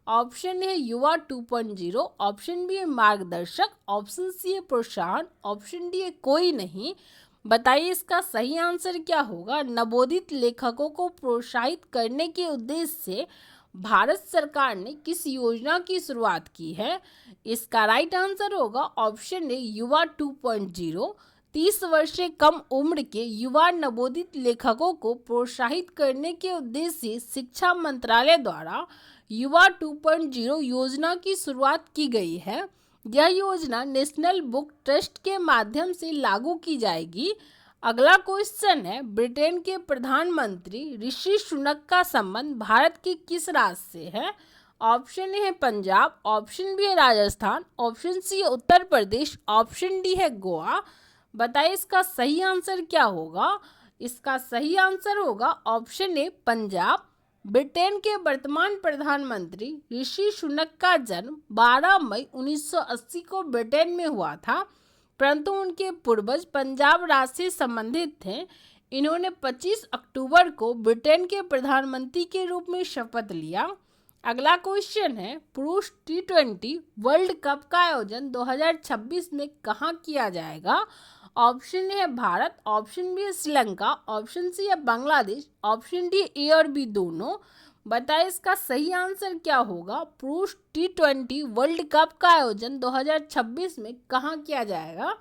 ऑप्शन है युवा 2.0, ऑप्शन बी है मार्गदर्शक, ऑप्शन सी है प्रोत्साहन, ऑप्शन डी है कोई नहीं। बताइए इसका सही आंसर क्या होगा। नवोदित लेखकों को प्रोत्साहित करने के उद्देश्य से भारत सरकार ने किस योजना की शुरुआत की है। इसका राइट आंसर होगा ऑप्शन ए युवा 2.0। 30 वर्ष से कम उम्र के युवा नवोदित लेखकों को प्रोत्साहित करने के उद्देश्य से शिक्षा मंत्रालय द्वारा युवा 2.0 योजना की शुरुआत की गई है। यह योजना नेशनल बुक ट्रस्ट के माध्यम से लागू की जाएगी। अगला क्वेश्चन है, ब्रिटेन के प्रधानमंत्री ऋषि सुनक का संबंध भारत के किस राज्य से है। ऑप्शन ए है पंजाब, ऑप्शन बी है राजस्थान, ऑप्शन सी है उत्तर प्रदेश, ऑप्शन डी है गोवा। बताइए इसका सही आंसर क्या होगा। इसका सही आंसर होगा ऑप्शन ए पंजाब। ब्रिटेन के वर्तमान प्रधानमंत्री ऋषि सुनक का जन्म 12 मई 1980 को ब्रिटेन में हुआ था, परंतु उनके पूर्वज पंजाब राज्य से संबंधित थे। इन्होंने 25 अक्टूबर को ब्रिटेन के प्रधानमंत्री के रूप में शपथ लिया। अगला क्वेश्चन है, पुरुष T20 वर्ल्ड कप का आयोजन 2026 में कहाँ किया जाएगा। ऑप्शन है भारत, ऑप्शन बी है श्रीलंका, ऑप्शन सी है बांग्लादेश, ऑप्शन डी ए और बी दोनों। बताइए इसका सही आंसर क्या होगा। पुरुष T20 वर्ल्ड कप का आयोजन 2026 में कहाँ किया जाएगा।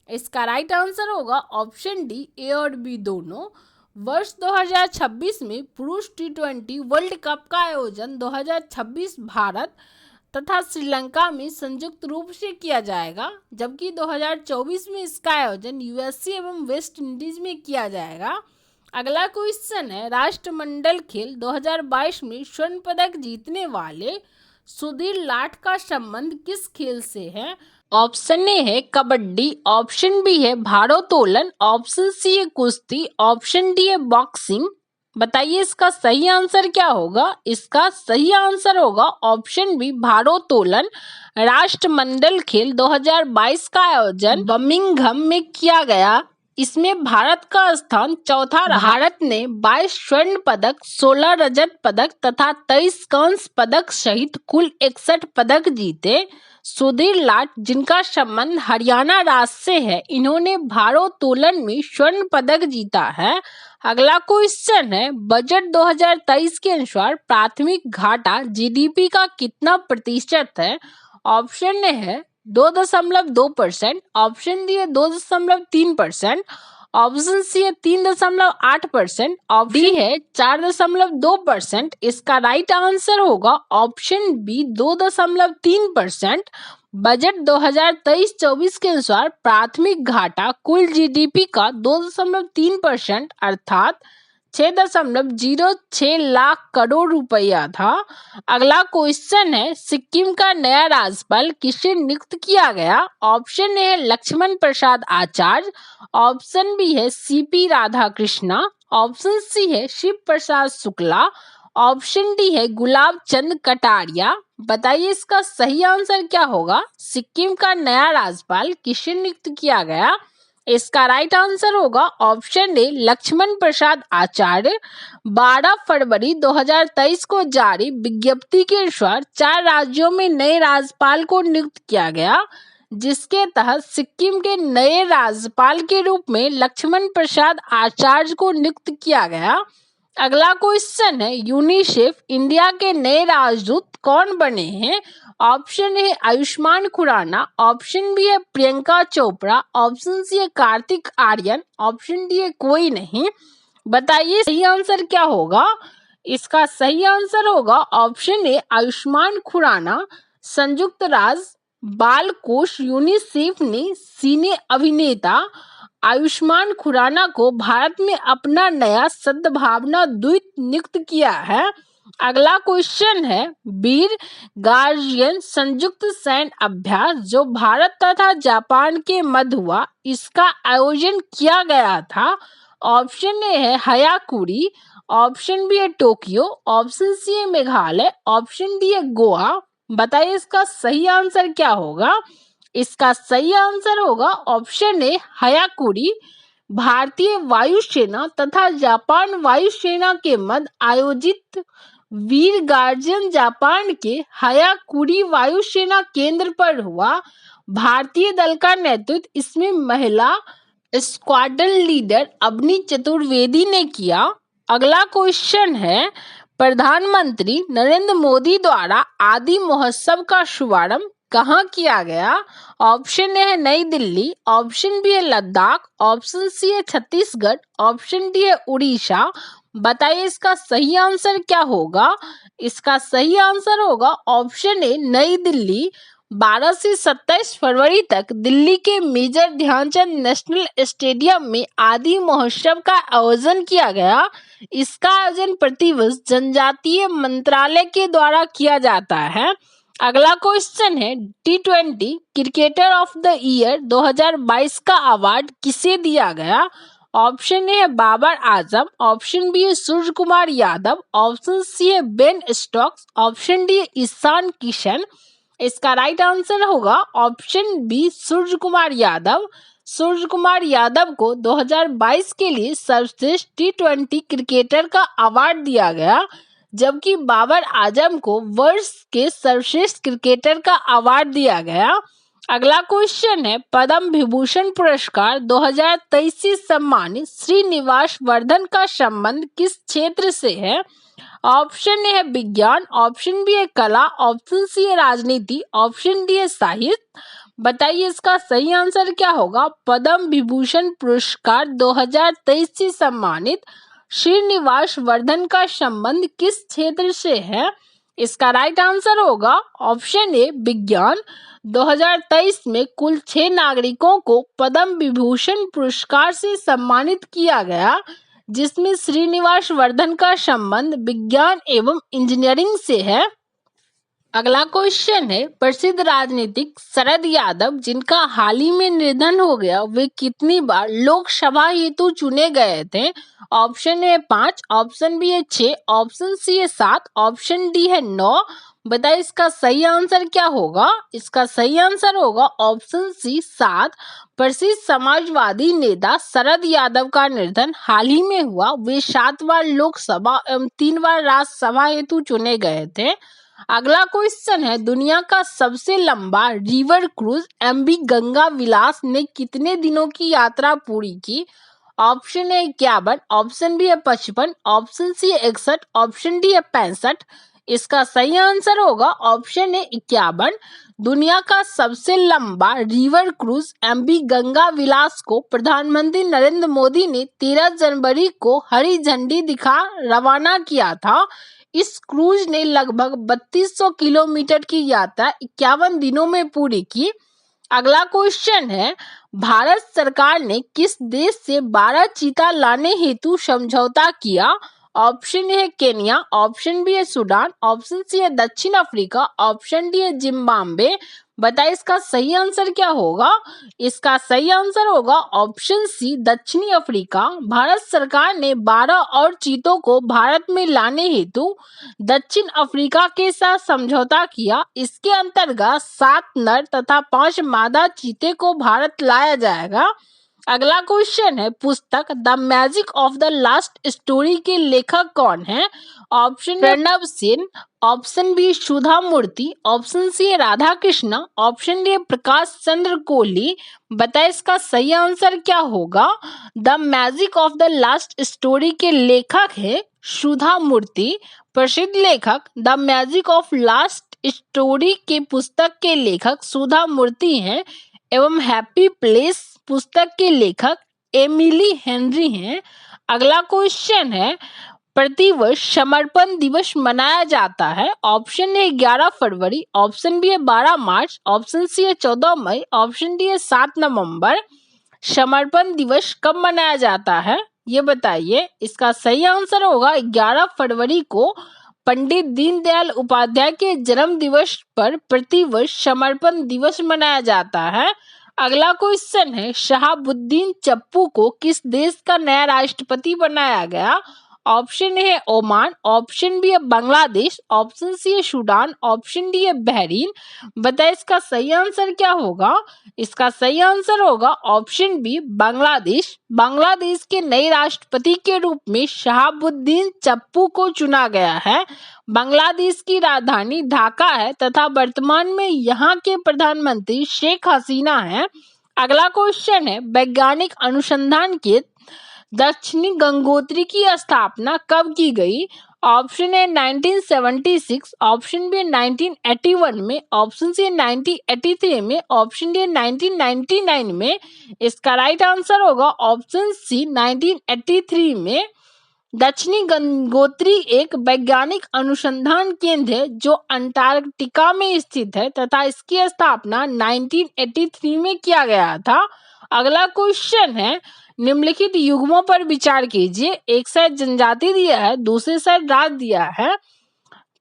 इसका राइट आंसर होगा ऑप्शन डी ए और बी दोनों। वर्ष 2026 में पुरुष T20 वर्ल्ड कप का आयोजन 2026 भारत तथा श्रीलंका में संयुक्त रूप से किया जाएगा, जबकि 2024 में इसका आयोजन यूएसए एवं वेस्ट इंडीज में किया जाएगा। अगला क्वेश्चन है, राष्ट्रमंडल खेल 2022 में स्वर्ण पदक जीतने वाले सुधीर लाठ का संबंध किस खेल से है। ऑप्शन ए है कबड्डी, ऑप्शन बी है भारोत्तोलन, ऑप्शन सी है कुश्ती, ऑप्शन डी है बॉक्सिंग। बताइए इसका सही आंसर क्या होगा। इसका सही आंसर होगा ऑप्शन बी भारोत्तोलन। राष्ट्रमंडल खेल 2022 का आयोजन बर्मिंघम में किया गया। इसमें भारत का स्थान चौथा रहा। भारत ने 22 स्वर्ण पदक, 16 रजत पदक तथा 23 कांस्य पदक सहित कुल 61 पदक जीते। सुधीर लाठ, जिनका संबंध हरियाणा राज्य से है, इन्होंने भारोत्तोलन में स्वर्ण पदक जीता है। अगला क्वेश्चन है, बजट 2023 के अनुसार प्राथमिक घाटा जीडीपी का कितना प्रतिशत है। ऑप्शन ए है 2.2%, ऑप्शन डी है 2.3%, ऑप्शन सी है 3.8%, ऑप्शन डी है 4.2%। इसका राइट आंसर होगा ऑप्शन बी 2.3%। बजट 2023-24 के अनुसार प्राथमिक घाटा कुल जीडीपी का 2.3% अर्थात 6.06 लाख करोड़ रुपया था। अगला क्वेश्चन है, सिक्किम का नया राज्यपाल किसे नियुक्त किया गया। ऑप्शन ए है लक्ष्मण प्रसाद आचार्य, ऑप्शन बी है सीपी राधाकृष्णा, ऑप्शन सी है शिव प्रसाद शुक्ला, ऑप्शन डी है गुलाब चंद कटारिया। बताइए इसका सही आंसर क्या होगा। सिक्किम का नया राज्यपाल किसे नियुक्त किया गया। इसका राइट आंसर होगा ऑप्शन ए लक्ष्मण प्रसाद आचार्य। 12 फरवरी 2023 को जारी विज्ञप्ति के अनुसार 4 राज्यों में नए राज्यपाल को नियुक्त किया गया, जिसके तहत सिक्किम के नए राज्यपाल के रूप में लक्ष्मण प्रसाद आचार्य को नियुक्त किया गया। अगला क्वेश्चन है, यूनिसेफ इंडिया के नए राजदूत कौन बने हैं। ऑप्शन है आयुष्मान खुराना, ऑप्शन बी है प्रियंका चोपड़ा, ऑप्शन सी है कार्तिक आर्यन, ऑप्शन डी है कोई नहीं। बताइए सही आंसर क्या होगा। इसका सही आंसर होगा ऑप्शन ए आयुष्मान खुराना। संयुक्त राष्ट्र बाल कोष यूनिसेफ ने सिने अभिनेता आयुष्मान खुराना को भारत में अपना नया सद्भावना दूत नियुक्त किया है। अगला क्वेश्चन है, वीर गार्जियन संयुक्त सैन्य अभ्यास जो भारत तथा जापान के मध्य हुआ, इसका आयोजन किया गया था। ऑप्शन ए है हयाकुरी, ऑप्शन बी है टोक्यो, ऑप्शन सी है मेघालय, ऑप्शन डी है गोवा। बताइए इसका सही आंसर क्या होगा। इसका सही आंसर होगा ऑप्शन ए हयाकुरी। भारतीय वायुसेना तथा जापान वायुसेना के मध्य आयोजित वीर गार्जियन जापान के हयाकुरी वायुसेना केंद्र पर हुआ। भारतीय दल का नेतृत्व इसमें महिला स्क्वाड्रन लीडर अवनी चतुर्वेदी ने किया। अगला क्वेश्चन है, प्रधानमंत्री नरेंद्र मोदी द्वारा आदि महोत्सव का शुभारंभ कहाँ किया गया। ऑप्शन ए है नई दिल्ली, ऑप्शन बी है लद्दाख, ऑप्शन सी है छत्तीसगढ़, ऑप्शन डी है उड़ीसा। बताइए इसका सही आंसर क्या होगा। इसका सही आंसर होगा ऑप्शन ए नई दिल्ली। 12 से 27 फरवरी तक दिल्ली के मेजर ध्यानचंद नेशनल स्टेडियम में आदि महोत्सव का आयोजन किया गया। इसका आयोजन प्रतिवर्ष जनजातीय मंत्रालय के द्वारा किया जाता है। अगला क्वेश्चन है, T20 cricketer of the year 2022 का अवार्ड किसे दिया गया। ऑप्शन ए है बाबर आजम, ऑप्शन बी है सूर्य कुमार यादव, ऑप्शन सी है बेन स्टोक्स, ऑप्शन डी है ईशान किशन। इसका राइट आंसर होगा ऑप्शन बी सूर्य कुमार यादव। सूर्य कुमार यादव को 2022 के लिए सर्वश्रेष्ठ T20 क्रिकेटर का अवार्ड दिया गया, जबकि बाबर आजम को वर्ष के सर्वश्रेष्ठ क्रिकेटर का अवार्ड दिया गया। अगला क्वेश्चन है, पद्म विभूषण पुरस्कार 2023 से सम्मानित श्रीनिवास वर्धन का संबंध किस क्षेत्र से है। ऑप्शन ए है विज्ञान, ऑप्शन बी है कला, ऑप्शन सी है राजनीति, ऑप्शन डी है साहित्य। बताइए इसका सही आंसर क्या होगा। पद्म विभूषण पुरस्कार 2023 से सम्मानित श्रीनिवास वर्धन का संबंध किस क्षेत्र से है। इसका राइट आंसर होगा ऑप्शन ए विज्ञान। 2023 में कुल 6 नागरिकों को पद्म विभूषण पुरस्कार से सम्मानित किया गया, जिसमें श्रीनिवास वर्धन का संबंध विज्ञान एवं इंजीनियरिंग से है। अगला क्वेश्चन है, प्रसिद्ध राजनीतिक शरद यादव जिनका हाल ही में निधन हो गया, वे कितनी बार लोकसभा हेतु चुने गए थे। ऑप्शन ए 5, ऑप्शन बी है 6, ऑप्शन सी है 7, ऑप्शन डी है 9। बताइए इसका सही आंसर क्या होगा। इसका सही आंसर होगा ऑप्शन सी 7। प्रसिद्ध समाजवादी नेता शरद यादव का निधन हाल ही में हुआ। वे 7 बार लोकसभा एवं 3 बार राज्यसभा हेतु चुने गए थे। अगला क्वेश्चन है, दुनिया का सबसे लंबा रिवर क्रूज MV गंगा विलास ने कितने दिनों की यात्रा पूरी की। ऑप्शन ए 51, ऑप्शन बी है 55, ऑप्शन सी है 61, ऑप्शन डी है 65। इसका सही आंसर होगा ऑप्शन ए 51। दुनिया का सबसे लंबा रिवर क्रूज MV गंगा विलास को प्रधानमंत्री नरेंद्र मोदी ने 13 जनवरी को हरी झंडी दिखा रवाना किया था। इस क्रूज ने लगभग 3200 किलोमीटर की यात्रा 51 दिनों में पूरी की। अगला क्वेश्चन है, भारत सरकार ने किस देश से 12 चीता लाने हेतु समझौता किया। ऑप्शन ए है केन्या, ऑप्शन बी है सूडान, ऑप्शन सी है दक्षिण अफ्रीका, ऑप्शन डी है जिम्बाब्वे। बताइए इसका सही आंसर क्या होगा। इसका सही आंसर होगा ऑप्शन सी दक्षिणी अफ्रीका। भारत सरकार ने 12 और चीतों को भारत में लाने हेतु दक्षिण अफ्रीका के साथ समझौता किया। इसके अंतर्गत 7 नर तथा 5 मादा चीते को भारत लाया जाएगा। अगला क्वेश्चन है, पुस्तक the magic of the last story के लेखक कौन है। Option Pranab Sen, option B Sudha Murthy, option C Radha Krishna, option D Prakash Chandra Kohli. बताइए इसका सही आंसर क्या होगा। The magic of the last story के लेखक है सुधा मूर्ति। प्रसिद्ध लेखक the magic of last story के पुस्तक के लेखक सुधा मूर्ति हैं एवं हैप्पी प्लेस पुस्तक के लेखक एमिली हेनरी हैं। अगला क्वेश्चन है, प्रतिवर्ष समर्पण दिवस मनाया जाता है? ऑप्शन ए 11 फरवरी, ऑप्शन बी है 12 मार्च, ऑप्शन सी है 14 मई, ऑप्शन डी है 7 नवंबर। समर्पण दिवस कब मनाया जाता है ये बताइए। इसका सही आंसर होगा 11 फरवरी को पंडित दीनदयाल उपाध्याय के जन्म दिवस पर प्रतिवर्ष समर्पण दिवस मनाया जाता है। अगला क्वेश्चन है, शहाबुद्दीन चप्पू को किस देश का नया राष्ट्रपति बनाया गया? ऑप्शन ए है ओमान, ऑप्शन बी है बांग्लादेश, ऑप्शन सी है सूडान, ऑप्शन डी है बहरीन। बताइए इसका सही आंसर क्या होगा? इसका सही आंसर होगा ऑप्शन बी बांग्लादेश। बांग्लादेश के नए राष्ट्रपति के रूप में शहाबुद्दीन चप्पू को चुना गया है। बांग्लादेश की राजधानी ढाका है तथा वर्तमान में यहाँ के प्रधानमंत्री शेख हसीना है। अगला क्वेश्चन है, वैज्ञानिक अनुसंधान के दक्षिणी गंगोत्री की स्थापना कब की गई? ऑप्शन ए 1976, ऑप्शन बी 1981 में, ऑप्शन सी 1983 में, ऑप्शन डी 1999 में। इसका राइट आंसर होगा ऑप्शन सी 1983 में। दक्षिणी गंगोत्री एक वैज्ञानिक अनुसंधान केंद्र है जो अंटार्कटिका में स्थित है तथा इसकी स्थापना 1983 में किया गया था। अगला क्वेश्चन है, निम्नलिखित युग्मों पर विचार कीजिए। एक साइड जनजाति दिया है, दूसरे साइड राज्य दिया है।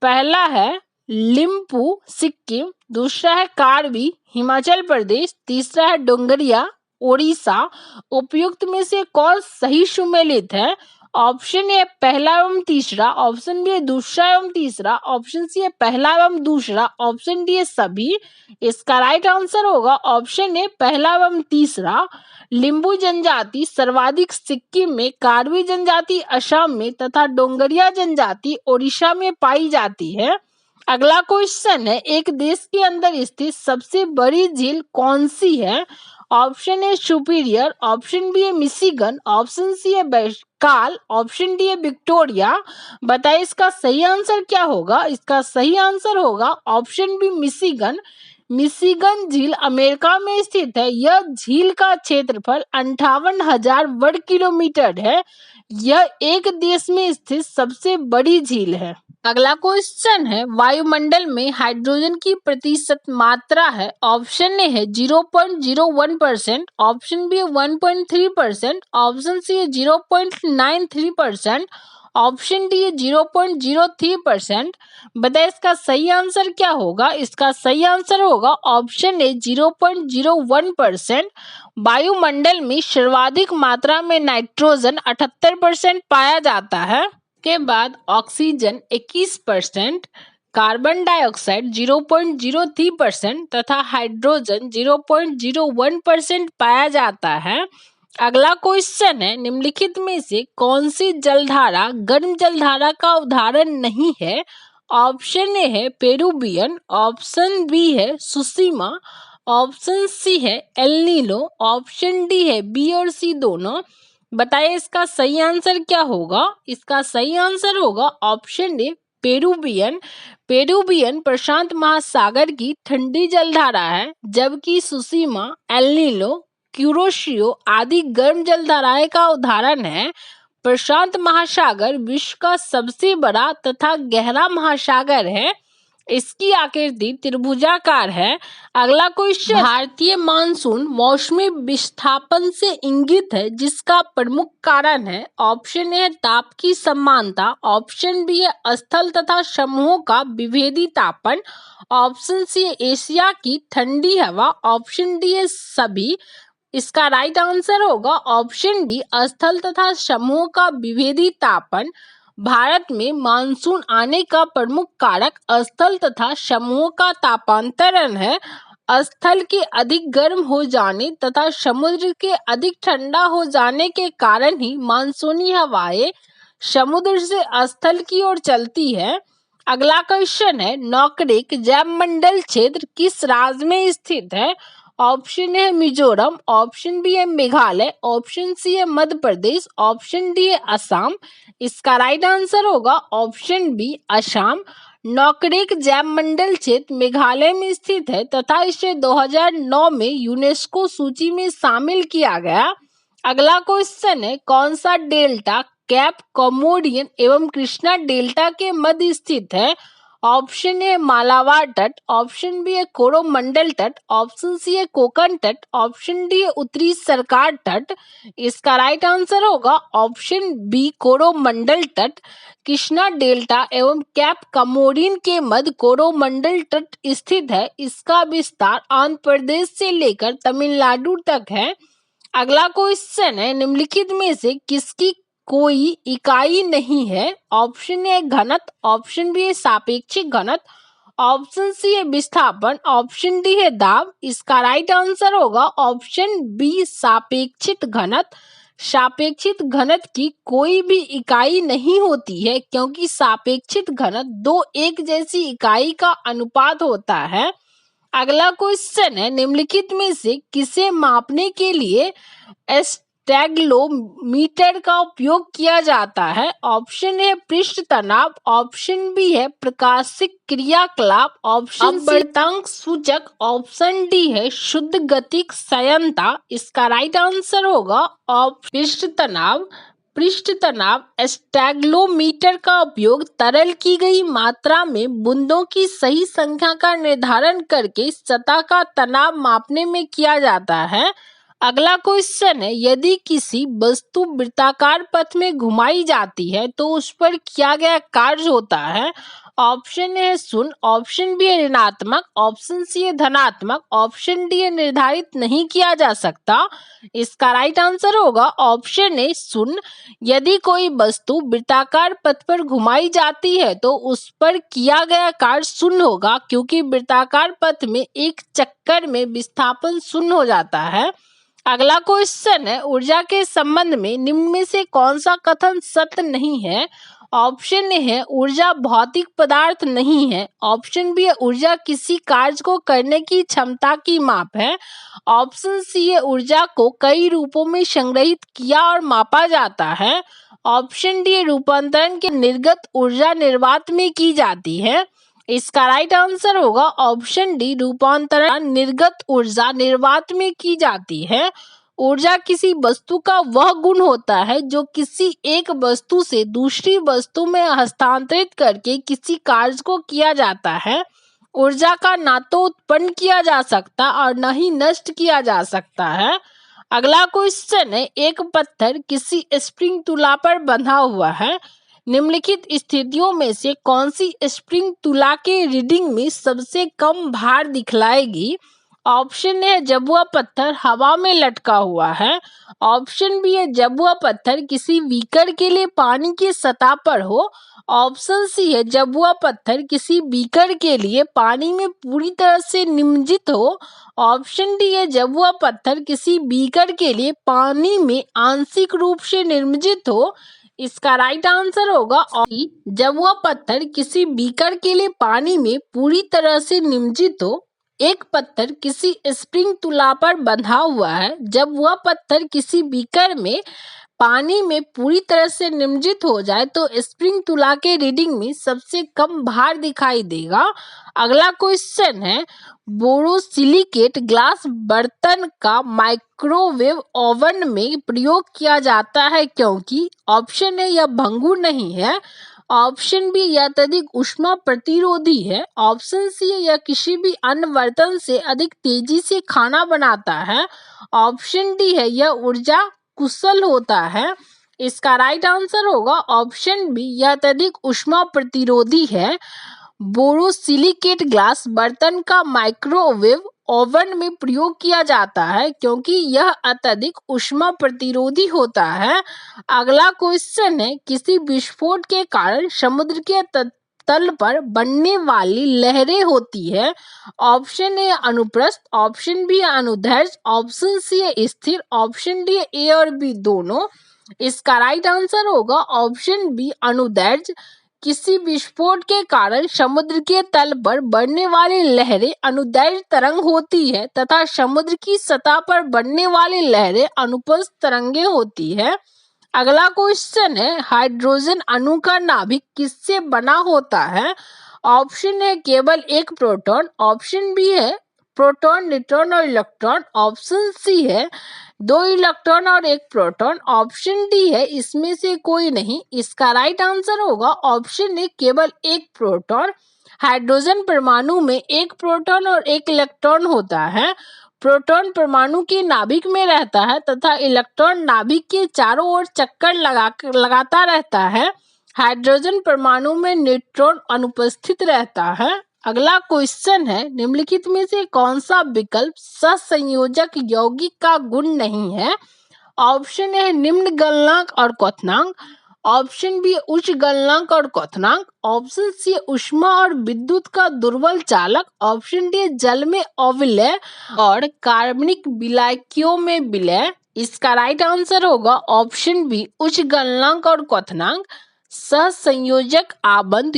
पहला है लिम्पू सिक्किम, दूसरा है कार्बी हिमाचल प्रदेश, तीसरा है डोंगरिया ओडिशा। उपयुक्त में से कौन सही सुमेलित है? ऑप्शन ए पहला एवं तीसरा, ऑप्शन बी दूसरा एवं तीसरा, ऑप्शन सी है पहला एवं दूसरा, ऑप्शन डी है सभी। इसका राइट आंसर होगा ऑप्शन ए पहला एवं तीसरा। लिम्बू जनजाति सर्वाधिक सिक्किम में, कार्बी जनजाति असम में तथा डोंगरिया जनजाति ओडिशा में पाई जाती है। अगला क्वेश्चन है, एक देश के अंदर स्थित सबसे बड़ी झील कौन सी है? Option A Superior, option B है मिशिगन, ऑप्शन सी है बैकाल, ऑप्शन डी है विक्टोरिया। बताइए इसका सही आंसर क्या होगा? इसका सही आंसर होगा ऑप्शन बी मिशिगन। मिशिगन झील अमेरिका में स्थित है। यह झील का क्षेत्रफल 58,000 वर्ग किलोमीटर है। यह एक देश में स्थित सबसे बड़ी झील है। अगला क्वेश्चन है, वायुमंडल में हाइड्रोजन की प्रतिशत मात्रा है। ऑप्शन ए है 0.01%, ऑप्शन बी 1.3%, ऑप्शन सी है 0.93%, ऑप्शन डी है 0.03%। बताइए इसका सही आंसर क्या होगा? इसका सही आंसर होगा ऑप्शन ए 0.01%। वायुमंडल में सर्वाधिक मात्रा में नाइट्रोजन 78% पाया जाता है। के बाद ऑक्सीजन 21%, कार्बन डाइऑक्साइड 0.03% तथा हाइड्रोजन 0.01% पाया जाता है। अगला क्वेश्चन है, निम्नलिखित में से कौन सी जलधारा गर्म जलधारा का उदाहरण नहीं है? ऑप्शन ए है पेरुवियन, ऑप्शन बी है सुसीमा, ऑप्शन सी है एल नीनो, ऑप्शन डी है बी और सी दोनों। बताइए इसका सही आंसर क्या होगा? इसका सही आंसर होगा ऑप्शन ए पेरुवियन। पेरुवियन प्रशांत महासागर की ठंडी जलधारा है, जबकि सुसीमा, एल नीनो, क्यूरोशियो आदि गर्म जलधाराएं का उदाहरण है। प्रशांत महासागर विश्व का सबसे बड़ा तथा गहरा महासागर है। इसकी आकृति त्रिभुजाकार है। अगला क्वेश्चन, भारतीय मानसून मौसमी विस्थापन से इंगित है, जिसका प्रमुख कारण है। ऑप्शन ए ताप की समानता, ऑप्शन बी है स्थल तथा समूहों का विभेदी तापन, ऑप्शन सी एशिया की ठंडी हवा, ऑप्शन डी है सभी। इसका राइट आंसर होगा ऑप्शन डी स्थल तथा समूहों का विभेदी तापन। भारत में मानसून आने का प्रमुख कारक स्थल तथा समूहों का तापांतरण है। स्थल के अधिक गर्म हो जाने तथा समुद्र के अधिक ठंडा हो जाने के कारण ही मानसूनी हवाएं समुद्र से स्थल की ओर चलती है। अगला क्वेश्चन है, नौकरेक जैवमंडल क्षेत्र किस राज्य में स्थित है? ऑप्शन है मिजोरम, ऑप्शन बी है मेघालय, ऑप्शन सी है मध्य प्रदेश, ऑप्शन डी है असम। इसका राइट आंसर होगा ऑप्शन बी असम। नौकरेक जैवमंडल क्षेत्र मेघालय में स्थित है तथा इसे 2009 में यूनेस्को सूची में शामिल किया गया। अगला क्वेश्चन है, कौन सा डेल्टा कैप कॉमोडियन एवं कृष्णा डेल्टा के मध्य स्थित है। ऑप्शन ए मालाबार तट, ऑप्शन बी है कोरोमंडल तट, ऑप्शन सी है कोकण तट, ऑप्शन डी है उत्तरी सरकार तट। इसका राइट आंसर होगा ऑप्शन बी कोरोमंडल तट। कृष्णा डेल्टा एवं कैप कमोडिन के मध्य कोरोमंडल तट स्थित है। इसका विस्तार आंध्र प्रदेश से लेकर तमिलनाडु तक है। अगला क्वेश्चन है, निम्नलिखित में से किसकी कोई इकाई नहीं है? ऑप्शन ए घनत्व, ऑप्शन बी है सापेक्षिक घनत्व, ऑप्शन सी है विस्थापन, ऑप्शन डी है दाब। इसका राइट आंसर होगा ऑप्शन बी सापेक्षिक घनत्व। सापेक्षिक घनत्व की कोई भी इकाई नहीं होती है, क्योंकि सापेक्षिक घनत्व दो एक जैसी इकाई का अनुपात होता है। अगला क्वेश्चन है, निम्नलिखित में से किसे मापने के लिए स्टैग्लोमीटर का उपयोग किया जाता है? ऑप्शन है पृष्ठ तनाव, ऑप्शन बी है प्रकाशिक क्रियाकलाप, ऑप्शन वर्तांक सूचक, ऑप्शन डी है शुद्ध गतिक संयंत्रता। इसका राइट आंसर होगा पृष्ठ तनाव। पृष्ठ तनाव स्टैग्लोमीटर का उपयोग तरल की गई मात्रा में बूंदों की सही संख्या का निर्धारण करके सतह का तनाव मापने में किया जाता है। अगला क्वेश्चन है, यदि किसी वस्तु वृत्ताकार पथ में घुमाई जाती है तो उस पर किया गया कार्य होता है। ऑप्शन ए है शून्य, ऑप्शन बी है ऋणात्मक, ऑप्शन सी है धनात्मक, ऑप्शन डी है निर्धारित नहीं किया जा सकता। इसका राइट आंसर होगा ऑप्शन ए शून्य। यदि कोई वस्तु वृत्ताकार पथ पर घुमाई जाती है तो उस पर किया गया कार्य शून्य होगा, क्योंकि वृत्ताकार पथ में एक चक्कर में विस्थापन शून्य हो जाता है। अगला क्वेश्चन है, ऊर्जा के संबंध में निम्न में से कौन सा कथन सत्य नहीं है? ऑप्शन ए है ऊर्जा भौतिक पदार्थ नहीं है, ऑप्शन बी है ऊर्जा किसी कार्य को करने की क्षमता की माप है, ऑप्शन सी है ऊर्जा को कई रूपों में संग्रहित किया और मापा जाता है, ऑप्शन डी रूपांतरण के निर्गत ऊर्जा निर्वात में की जाती है। इसका राइट आंसर होगा ऑप्शन डी रूपांतरण निर्गत ऊर्जा निर्वात में की जाती है। ऊर्जा किसी वस्तु का वह गुण होता है जो किसी एक वस्तु से दूसरी वस्तु में हस्तांतरित करके किसी कार्य को किया जाता है। ऊर्जा का ना तो उत्पन्न किया जा सकता और न ही नष्ट किया जा सकता है। अगला क्वेश्चन है, एक पत्थर किसी स्प्रिंग तुला पर बंधा हुआ है। निम्नलिखित स्थितियों में से कौन सी स्प्रिंग तुला के रीडिंग में सबसे कम भार दिखलाएगी? ऑप्शन ए जब वह पत्थर हवा में लटका हुआ है, ऑप्शन बी है जब वह पत्थर किसी बीकर के लिए पानी की सतह पर हो, ऑप्शन सी है जब वह पत्थर किसी बीकर के लिए पानी में पूरी तरह से निमज्जित हो, ऑप्शन डी है जब वह पत्थर किसी बीकर के लिए पानी में आंशिक रूप से निमज्जित हो। इसका राइट आंसर होगा जब वह पत्थर किसी बीकर के लिए पानी में पूरी तरह से निमज्जित हो। एक पत्थर किसी स्प्रिंग तुला पर बंधा हुआ है। जब वह पत्थर किसी बीकर में पानी में पूरी तरह से निमज्जित हो जाए तो स्प्रिंग तुला के रीडिंग में सबसे कम भार दिखाई देगा। अगला क्वेश्चन है, बोरोसिलिकेट ग्लास बर्तन का माइक्रोवेव ओवन में प्रयोग किया जाता है क्योंकि ऑप्शन ए यह भंगुर नहीं है, ऑप्शन बी यह अत्यधिक ऊष्मा प्रतिरोधी है, ऑप्शन सी यह किसी भी अन्य बर्तन से अधिक तेजी से खाना बनाता है, ऑप्शन डी है यह ऊर्जा कुशल होता है। इसका राइट आंसर होगा ऑप्शन बी यह अत्यधिक ऊष्मा प्रतिरोधी है। बोरोसिलिकेट ग्लास बर्तन का माइक्रोवेव ओवन में प्रयोग किया जाता है क्योंकि यह अत्यधिक ऊष्मा प्रतिरोधी होता है। अगला क्वेश्चन है, किसी विस्फोट के कारण समुद्र के तल पर बनने वाली लहरें होती है। ऑप्शन ए अनुप्रस्थ, ऑप्शन बी अनुदैर्ध्य, ऑप्शन सी स्थिर, ऑप्शन डी ए और बी दोनों। इसका राइट आंसर होगा ऑप्शन बी अनुदैर्ध्य। किसी विस्फोट के कारण समुद्र के तल पर बढ़ने वाली लहरें अनुदैर्ध्य तरंग होती है तथा समुद्र की सतह पर बढ़ने वाली लहरें अनुप्रस्थ तरंगे होती है। अगला क्वेश्चन है, हाइड्रोजन अणु का नाभिक किससे बना होता है? ऑप्शन है केवल एक प्रोटॉन, ऑप्शन बी है प्रोटॉन, न्यूट्रॉन और इलेक्ट्रॉन, ऑप्शन सी है 2 इलेक्ट्रॉन और 1 प्रोटॉन। ऑप्शन डी है इसमें से कोई नहीं। इसका राइट आंसर होगा ऑप्शन ए, केवल 1 प्रोटॉन। हाइड्रोजन परमाणु में 1 प्रोटॉन और 1 इलेक्ट्रॉन होता है। प्रोटॉन परमाणु के नाभिक में रहता है तथा इलेक्ट्रॉन नाभिक के चारों ओर चक्कर लगाता रहता है। हाइड्रोजन परमाणु में न्यूट्रॉन अनुपस्थित रहता है। अगला क्वेश्चन है, निम्नलिखित में से कौन सा विकल्प सहसंयोजक यौगिक का गुण नहीं है? ऑप्शन ए निम्न गलनांक और क्वथनांक, ऑप्शन बी उच्च गलनांक और क्वथनांक, ऑप्शन सी ऊष्मा और विद्युत का दुर्बल चालक, ऑप्शन डी जल में अविलय और कार्बनिक विलायकियों में विलय। इसका राइट आंसर होगा ऑप्शन बी उच्च गलनांक और क्वथनांक। सहसंयोजक आबंध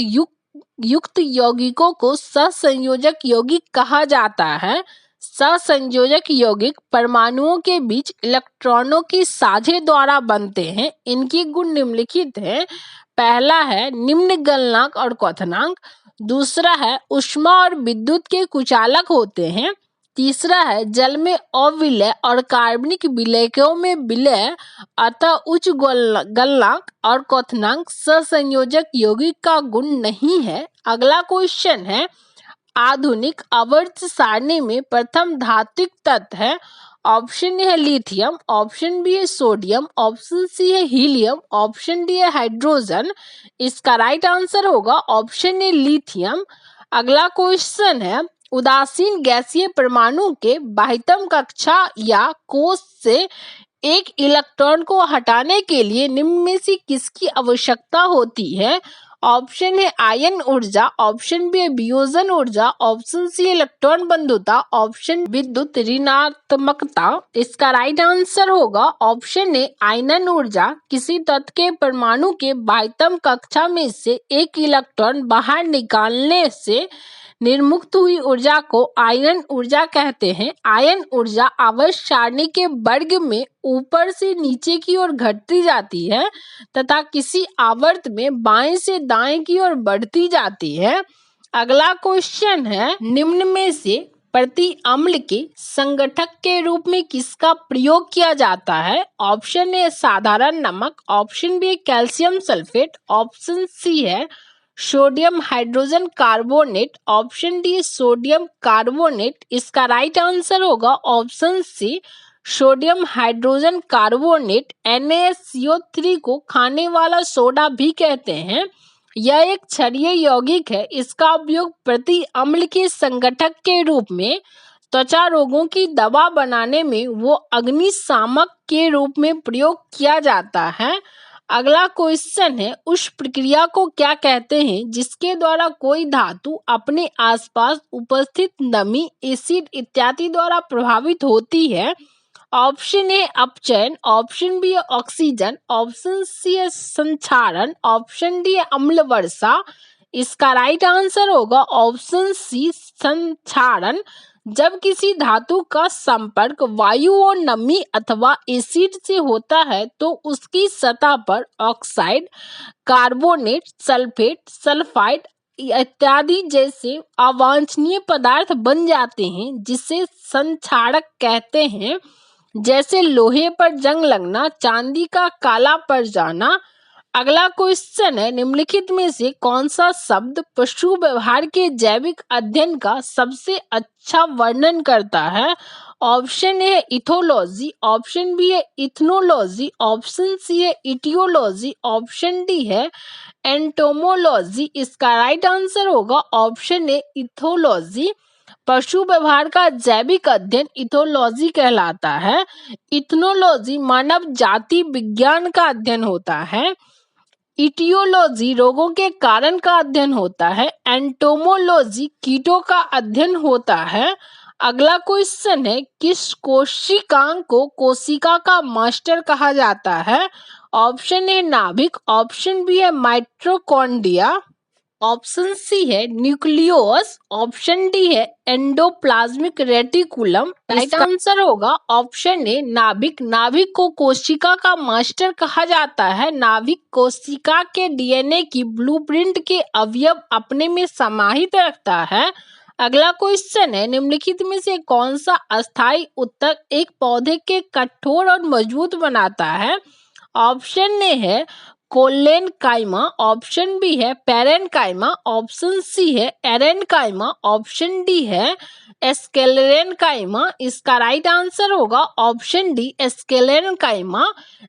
युक्त यौगिकों को सहसंयोजक यौगिक कहा जाता है। सहसंयोजक यौगिक परमाणुओं के बीच इलेक्ट्रॉनों की साझे द्वारा बनते हैं। इनके गुण निम्नलिखित हैं। पहला है निम्न गलनांक और क्वथनांक, दूसरा है ऊष्मा और विद्युत के कुचालक होते हैं, तीसरा है जल में अविलय और कार्बनिक विलयकों में विलय, अतः उच्च गलनांक और क्वथनांक सहसंयोजक यौगिक का गुण नहीं है। अगला क्वेश्चन है, आधुनिक आवर्त सारणी में प्रथम धात्विक तत्व है। ऑप्शन ए है लिथियम, ऑप्शन बी है सोडियम, ऑप्शन सी है हीलियम, ऑप्शन डी है हाइड्रोजन। इसका राइट आंसर होगा ऑप्शन ए लिथियम। अगला क्वेश्चन है, उदासीन गैसीय परमाणु के बाह्यतम कक्षा या कोश से एक इलेक्ट्रॉन को हटाने के लिए निम्न में से किसकी आवश्यकता होती है? ऑप्शन है आयन ऊर्जा, ऑप्शन बी है वियोजन ऊर्जा, ऑप्शन सी इलेक्ट्रॉन बंधुता, ऑप्शन विद्युत ऋणात्मकता। इसका राइट आंसर होगा ऑप्शन ए आयनन ऊर्जा। किसी तत्व के परमाणु के बाह्यतम कक्षा में से एक इलेक्ट्रॉन बाहर निकालने से निर्मुक्त हुई ऊर्जा को आयन ऊर्जा कहते हैं। आयन ऊर्जा आवर्त सारणी के वर्ग में ऊपर से नीचे की ओर घटती जाती है तथा किसी आवर्त में बाएं से दाएं की ओर बढ़ती जाती है। अगला क्वेश्चन है, निम्न में से प्रति अम्ल के संगठक के रूप में किसका प्रयोग किया जाता है? ऑप्शन ए साधारण नमक, option B calcium sulphate, option C है sodium hydrogen carbonate, option D sodium carbonate. इसका राइट आंसर होगा option C sodium hydrogen carbonate. NaCO3 को खाने वाला सोडा भी कहते हैं। यह एक क्षारीय यौगिक है। इसका उपयोग प्रति अम्ल के संगठक के रूप में त्वचा रोगों की दवा बनाने में वो अग्निशामक के रूप में प्रयोग किया जाता है। अगला क्वेश्चन है, उस प्रक्रिया को क्या कहते हैं जिसके द्वारा कोई धातु अपने आसपास उपस्थित नमी, एसिड इत्यादि द्वारा प्रभावित होती है? ऑप्शन ए अपचयन, option B oxygen, option C है संक्षारण, ऑप्शन डी अम्ल वर्षा। इसका राइट आंसर होगा ऑप्शन सी संक्षारण। जब किसी धातु का संपर्क वायु और नमी अथवा एसिड से होता है तो उसकी सतह पर ऑक्साइड, कार्बोनेट, सल्फेट, सल्फाइड इत्यादि जैसे अवांछनीय पदार्थ बन जाते हैं जिसे संक्षारक कहते हैं। जैसे लोहे पर जंग लगना, चांदी का काला पड़ जाना। अगला क्वेश्चन है, निम्नलिखित में से कौन सा शब्द पशु व्यवहार के जैविक अध्ययन का सबसे अच्छा वर्णन करता है? ऑप्शन ए है इथोलॉजी, ऑप्शन बी है इथनोलॉजी, ऑप्शन सी है इटियोलॉजी, ऑप्शन डी है एंटोमोलॉजी। इसका राइट आंसर होगा ऑप्शन ए इथोलॉजी। पशु व्यवहार का जैविक अध्ययन इथोलॉजी कहलाता है। इथनोलॉजी मानव जाति विज्ञान का अध्ययन होता है। इटियोलॉजी रोगों के कारण का अध्ययन होता है। एंटोमोलॉजी कीटों का अध्ययन होता है। अगला क्वेश्चन है, किस कोशिकांग को कोशिका का मास्टर कहा जाता है? ऑप्शन ए नाभिक, ऑप्शन बी है माइटोकॉन्ड्रिया, ऑप्शन सी है न्यूक्लियस, ऑप्शन डी है एंडोप्लाज्मिक रेटिकुलम। राइट आंसर होगा ऑप्शन ए नाभिक। नाभिक को कोशिका का मास्टर कहा जाता है। नाभिक कोशिका के DNA की ब्लूप्रिंट के अवयव अपने में समाहित रखता है। अगला क्वेश्चन है, निम्नलिखित में से कौन सा अस्थायी ऊतक एक पौधे के कठोर और मजबूत बनाता है? ऑप्शन ए है कोलेनकाइमा, ऑप्शन बी है पेरेनकाइमा, ऑप्शन सी है एरेनकाइमा, ऑप्शन डी है एस्केलेरेनकाइमा। इसका राइट आंसर होगा ऑप्शन डी एस्केलेरेनकाइमा।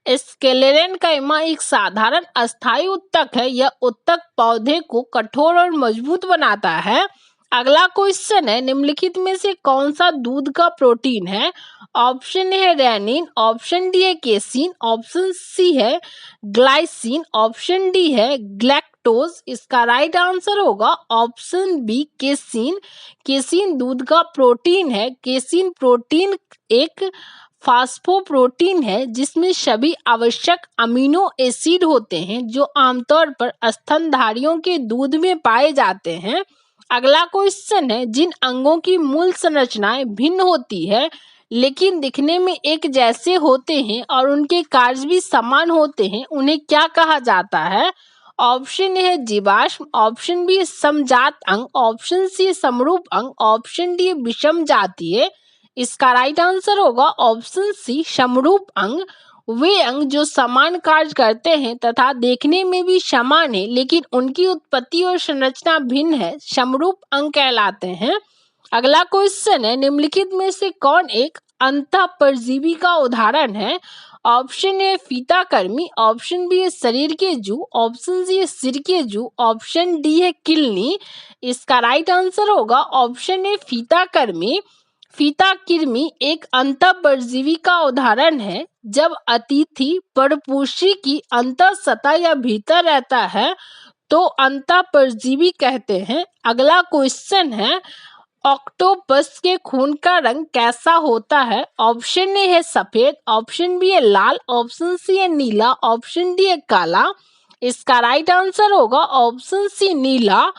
एस्केलेरेनकाइमा एक साधारण अस्थायी ऊतक है। यह ऊतक पौधे को कठोर और मजबूत बनाता है। अगला क्वेश्चन है, निम्नलिखित में से कौन सा दूध का प्रोटीन है? ऑप्शन ए है रेनिन, ऑप्शन डी है केसिन, ऑप्शन सी है ग्लाइसिन, ऑप्शन डी है ग्लैक्टोज। इसका राइट आंसर होगा ऑप्शन बी केसिन। केसिन दूध का प्रोटीन है। केसिन प्रोटीन एक फास्फोप्रोटीन है जिसमें सभी आवश्यक अमीनो एसिड होते हैं जो आमतौर पर स्तनधारियों के दूध में पाए जाते हैं। अगला क्वेश्चन है, जिन अंगों की मूल संरचनाएं भिन्न होती है लेकिन दिखने में एक जैसे होते हैं और उनके कार्य भी समान होते हैं, उन्हें क्या कहा जाता है? ऑप्शन ए है जीवाश्म, ऑप्शन बी समजात अंग, ऑप्शन सी समरूप अंग, ऑप्शन डी विषम जातीय। इसका राइट आंसर होगा ऑप्शन सी समरूप अंग। वे अंग जो समान कार्य करते हैं तथा देखने में भी समान है लेकिन उनकी उत्पत्ति और संरचना भिन्न है, समरूप अंग कहलाते हैं। अगला क्वेश्चन है, निम्नलिखित में से कौन एक अंतःपरजीवी का उदाहरण है? ऑप्शन ए फीताकृमि, ऑप्शन बी है शरीर के जू, ऑप्शन सी है सिर के जू, ऑप्शन डी है किलनी। इसका राइट आंसर होगा ऑप्शन ए फीताकृमि। फीताकृमि एक अंतःपरजीवी का उदाहरण है। जब अतिथि परपोषी की अंतर सतह या भीतर रहता है तो अंतःपरजीवी कहते हैं। अगला क्वेश्चन है, ऑक्टोपस के खून का रंग कैसा होता है? ऑप्शन ए है सफेद, ऑप्शन बी है लाल, ऑप्शन सी है नीला, ऑप्शन डी है काला। इसका राइट आंसर होगा ऑप्शन सी नीला।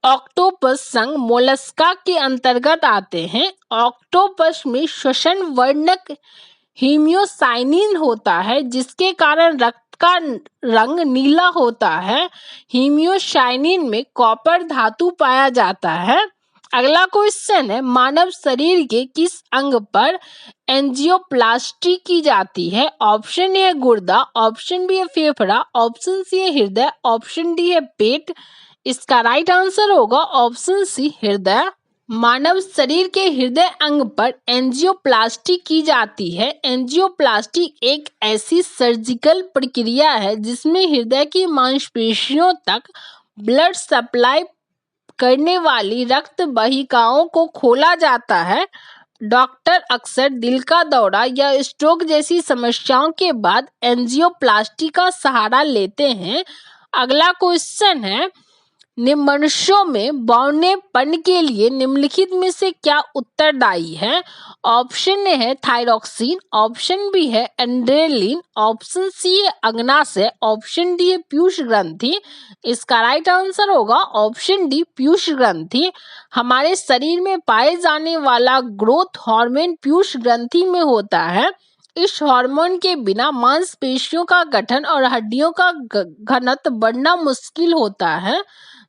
ऑक्टोपस संघ मोलस्का के अंतर्गत आते हैं। ऑक्टोपस में श्वसन वर्णक हीमियोसाइनिन होता है जिसके कारण रक्त का रंग नीला होता है। हीमियोसाइनिन में कॉपर धातु पाया जाता है। अगला क्वेश्चन है, मानव शरीर के किस अंग पर एंजियोप्लास्टी की जाती है? ऑप्शन ए है गुर्दा, ऑप्शन बी है फेफड़ा, ऑप्शन सी है हृदय, ऑप्शन डी है पेट। इसका राइट आंसर होगा ऑप्शन सी हृदय। मानव शरीर के हृदय अंग पर एंजियोप्लास्टी की जाती है। एंजियोप्लास्टी एक ऐसी सर्जिकल प्रक्रिया है जिसमें हृदय की मांसपेशियों तक ब्लड सप्लाई करने वाली रक्त वाहिकाओं को खोला जाता है। डॉक्टर अक्सर दिल का दौरा या स्ट्रोक जैसी समस्याओं के बाद एंजियोप्लास्टी का सहारा लेते हैं। अगला क्वेश्चन है, मनुष्यों में बौनेपन के लिए निम्नलिखित में से क्या उत्तरदायी है? ऑप्शन ए है थायरॉक्सिन, ऑप्शन बी है एंड्रेलिन, ऑप्शन सी है अग्नाशय, ऑप्शन डी है पीयूष ग्रंथि। इसका राइट आंसर होगा ऑप्शन डी पीयूष ग्रंथि। हमारे शरीर में पाए जाने वाला ग्रोथ हार्मोन पीयूष ग्रंथि में होता है। इस हार्मोन के बिना मांसपेशियों का गठन और हड्डियों का घनत्व बढ़ना मुश्किल होता है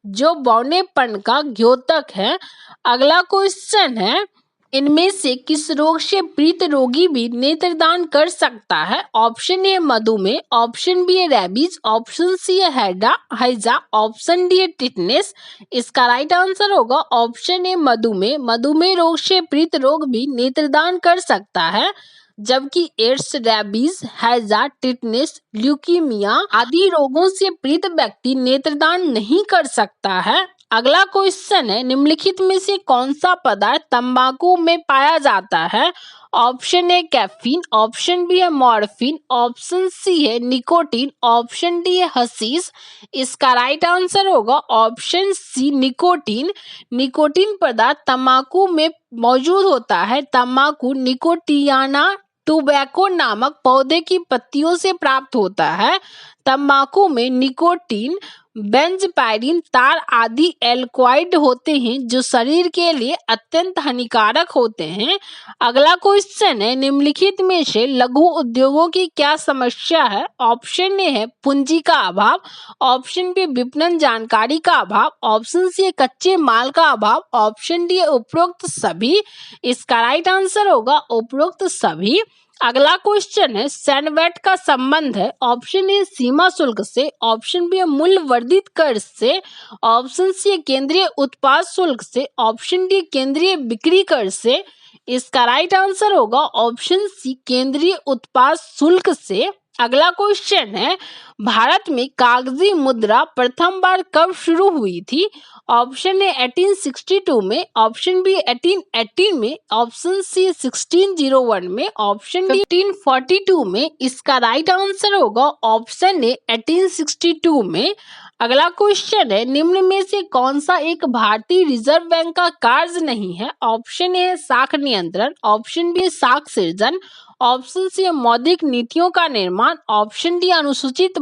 जो बौनेपन का द्योतक है। अगला क्वेश्चन है, इनमें से किस रोग से पीड़ित रोगी भी नेत्रदान कर सकता है? ऑप्शन ए मधुमेह, ऑप्शन बी है रेबीज, ऑप्शन सी है हैजा, ऑप्शन डी है टिटनेस। इसका राइट आंसर होगा ऑप्शन ए मधुमेह। मधुमेह रोग से पीड़ित रोग भी नेत्रदान कर सकता है जबकि एड्स, रेबीज, हैजा, टिटनेस, ल्यूकीमिया आदि रोगों से पीड़ित व्यक्ति नेत्रदान नहीं कर सकता है। अगला क्वेश्चन है, निम्नलिखित में से कौन सा पदार्थ तंबाकू में पाया जाता है? Option A caffeine, option B है मॉर्फिन, ऑप्शन सी है निकोटीन, ऑप्शन डी है हशीश। इसका राइट आंसर होगा ऑप्शन सी निकोटीन। निकोटीन पदार्थ तंबाकू में मौजूद होता है। तंबाकू निकोटियाना टोबैको नामक पौधे की पत्तियों से प्राप्त होता है। तंबाकू में निकोटीन, बेंजपायरिन, तार आदि एल्कलॉइड होते हैं जो शरीर के लिए अत्यंत हानिकारक होते हैं। अगला क्वेश्चन है, निम्नलिखित में से लघु उद्योगों की क्या समस्या है? ऑप्शन ए है पूंजी का अभाव, ऑप्शन बी विपणन जानकारी का अभाव, ऑप्शन सी कच्चे माल का अभाव, ऑप्शन डी उपरोक्त सभी। इसका राइट आंसर होगा उपरोक्त सभी। अगला क्वेश्चन है, सैनवेट का संबंध है ऑप्शन ए सीमा शुल्क से, ऑप्शन बी मूल्य वर्धित कर से, ऑप्शन सी केंद्रीय उत्पाद शुल्क से, ऑप्शन डी केंद्रीय बिक्री कर से। इसका राइट आंसर होगा ऑप्शन सी केंद्रीय उत्पाद शुल्क से। अगला क्वेश्चन है, भारत में कागजी मुद्रा प्रथम बार कब शुरू हुई थी? ऑप्शन ए 1862 में, ऑप्शन बी 1818 में, ऑप्शन सी 1601 में, ऑप्शन डी 1542 में। इसका राइट आंसर होगा ऑप्शन ए 1862 में। अगला क्वेश्चन है, निम्न में से कौन सा एक भारतीय रिजर्व बैंक का कार्य नहीं है? ऑप्शन ए साख नियंत्रण, ऑप्शन बी साख सृजन, ऑप्शन सी मौद्रिक नीतियों का निर्माण, ऑप्शन डी अनुसूचित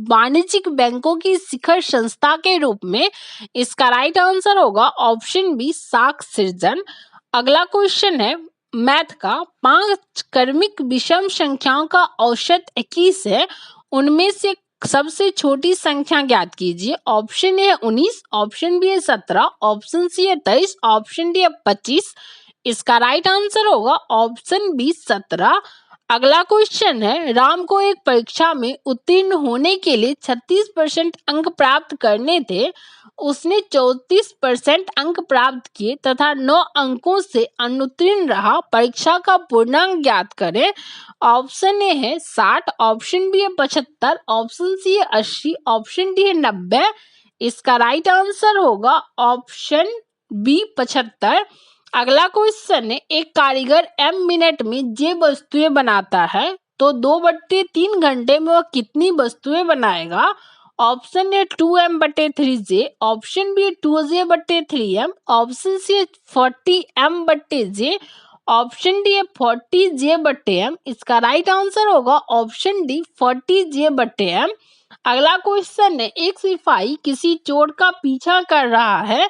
वाणिज्यिक बैंकों की शिखर संस्था के रूप में। इसका राइट आंसर होगा ऑप्शन बी साख सृजन। अगला क्वेश्चन है, मैथ का 5 क्रमिक विषम संख्याओं का औसत 21 है, उनमें से सबसे छोटी संख्या ज्ञात कीजिए। Option A 19, option B 17, option C 23, option D 25। इसका राइट आंसर होगा ऑप्शन बी 17। अगला क्वेश्चन है, राम को एक परीक्षा में उत्तीर्ण होने के लिए 36% अंक प्राप्त करने थे, उसने 34% अंक प्राप्त किए तथा 9 अंकों से अनुत्तीर्ण रहा। परीक्षा का पूर्णांक ज्ञात करें। ऑप्शन ए है 60, ऑप्शन बी है 75, ऑप्शन सी है 80, ऑप्शन डी है 90। इसका राइट आंसर होगा ऑप्शन बी 75। अगला क्वेश्चन है, एक कारीगर m मिनट में जे वस्तुएं बनाता है तो 2/3 घंटे में वह कितनी वस्तुएं बनाएगा? Option A 2m/3j, option B 2j/3m, option C 40m/j, option D 40j/m। इसका राइट आंसर होगा ऑप्शन डी 40j/m। अगला क्वेश्चन है, एक सिपाही किसी चोर का पीछा कर रहा है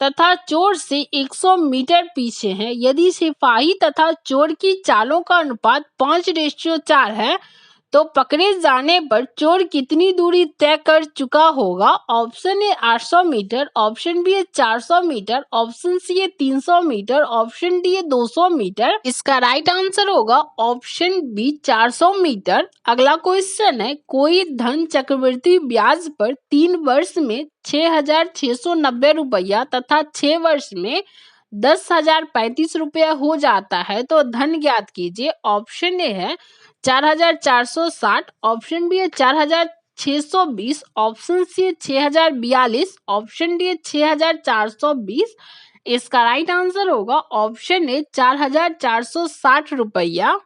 तथा चोर से 100 मीटर पीछे है। यदि सिपाही तथा चोर की चालों का अनुपात 5:4 है तो पकड़े जाने पर चोर कितनी दूरी तय कर चुका होगा? Option A 800 metre, option B 400 metre, option C 300 metre, option D 200 metre. इसका राइट आंसर होगा ऑप्शन बी 400 मीटर। अगला क्वेश्चन है, कोई धन चक्रवृद्धि ब्याज पर 3 वर्ष में 6,690 रुपया तथा 6 वर्ष में 10,035 रुपया हो जाता है तो धन ज्ञात कीजिए। ऑप्शन ए है 4,460, ऑप्शन बी है 4,620, ऑप्शन सी है 6,042, ऑप्शन डी है 6,420। इसका राइट आंसर होगा ऑप्शन ए 4,460 रुपया।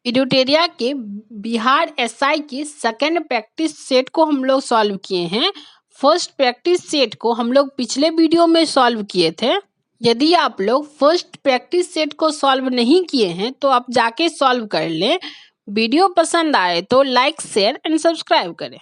इडुटेरिया के बिहार एसआई के सेकंड प्रैक्टिस सेट को हम लोग सॉल्व किए हैं। फर्स्ट प्रैक्टिस सेट को हम लोग पिछले वीडियो में सॉल्व किए थे। यदि आप लोग फर्स्ट प्रैक्टिस सेट को सॉल्व नहीं किए हैं तो आप जाके सॉल्व कर लें। वीडियो पसंद आए तो लाइक, शेयर एंड सब्सक्राइब करें।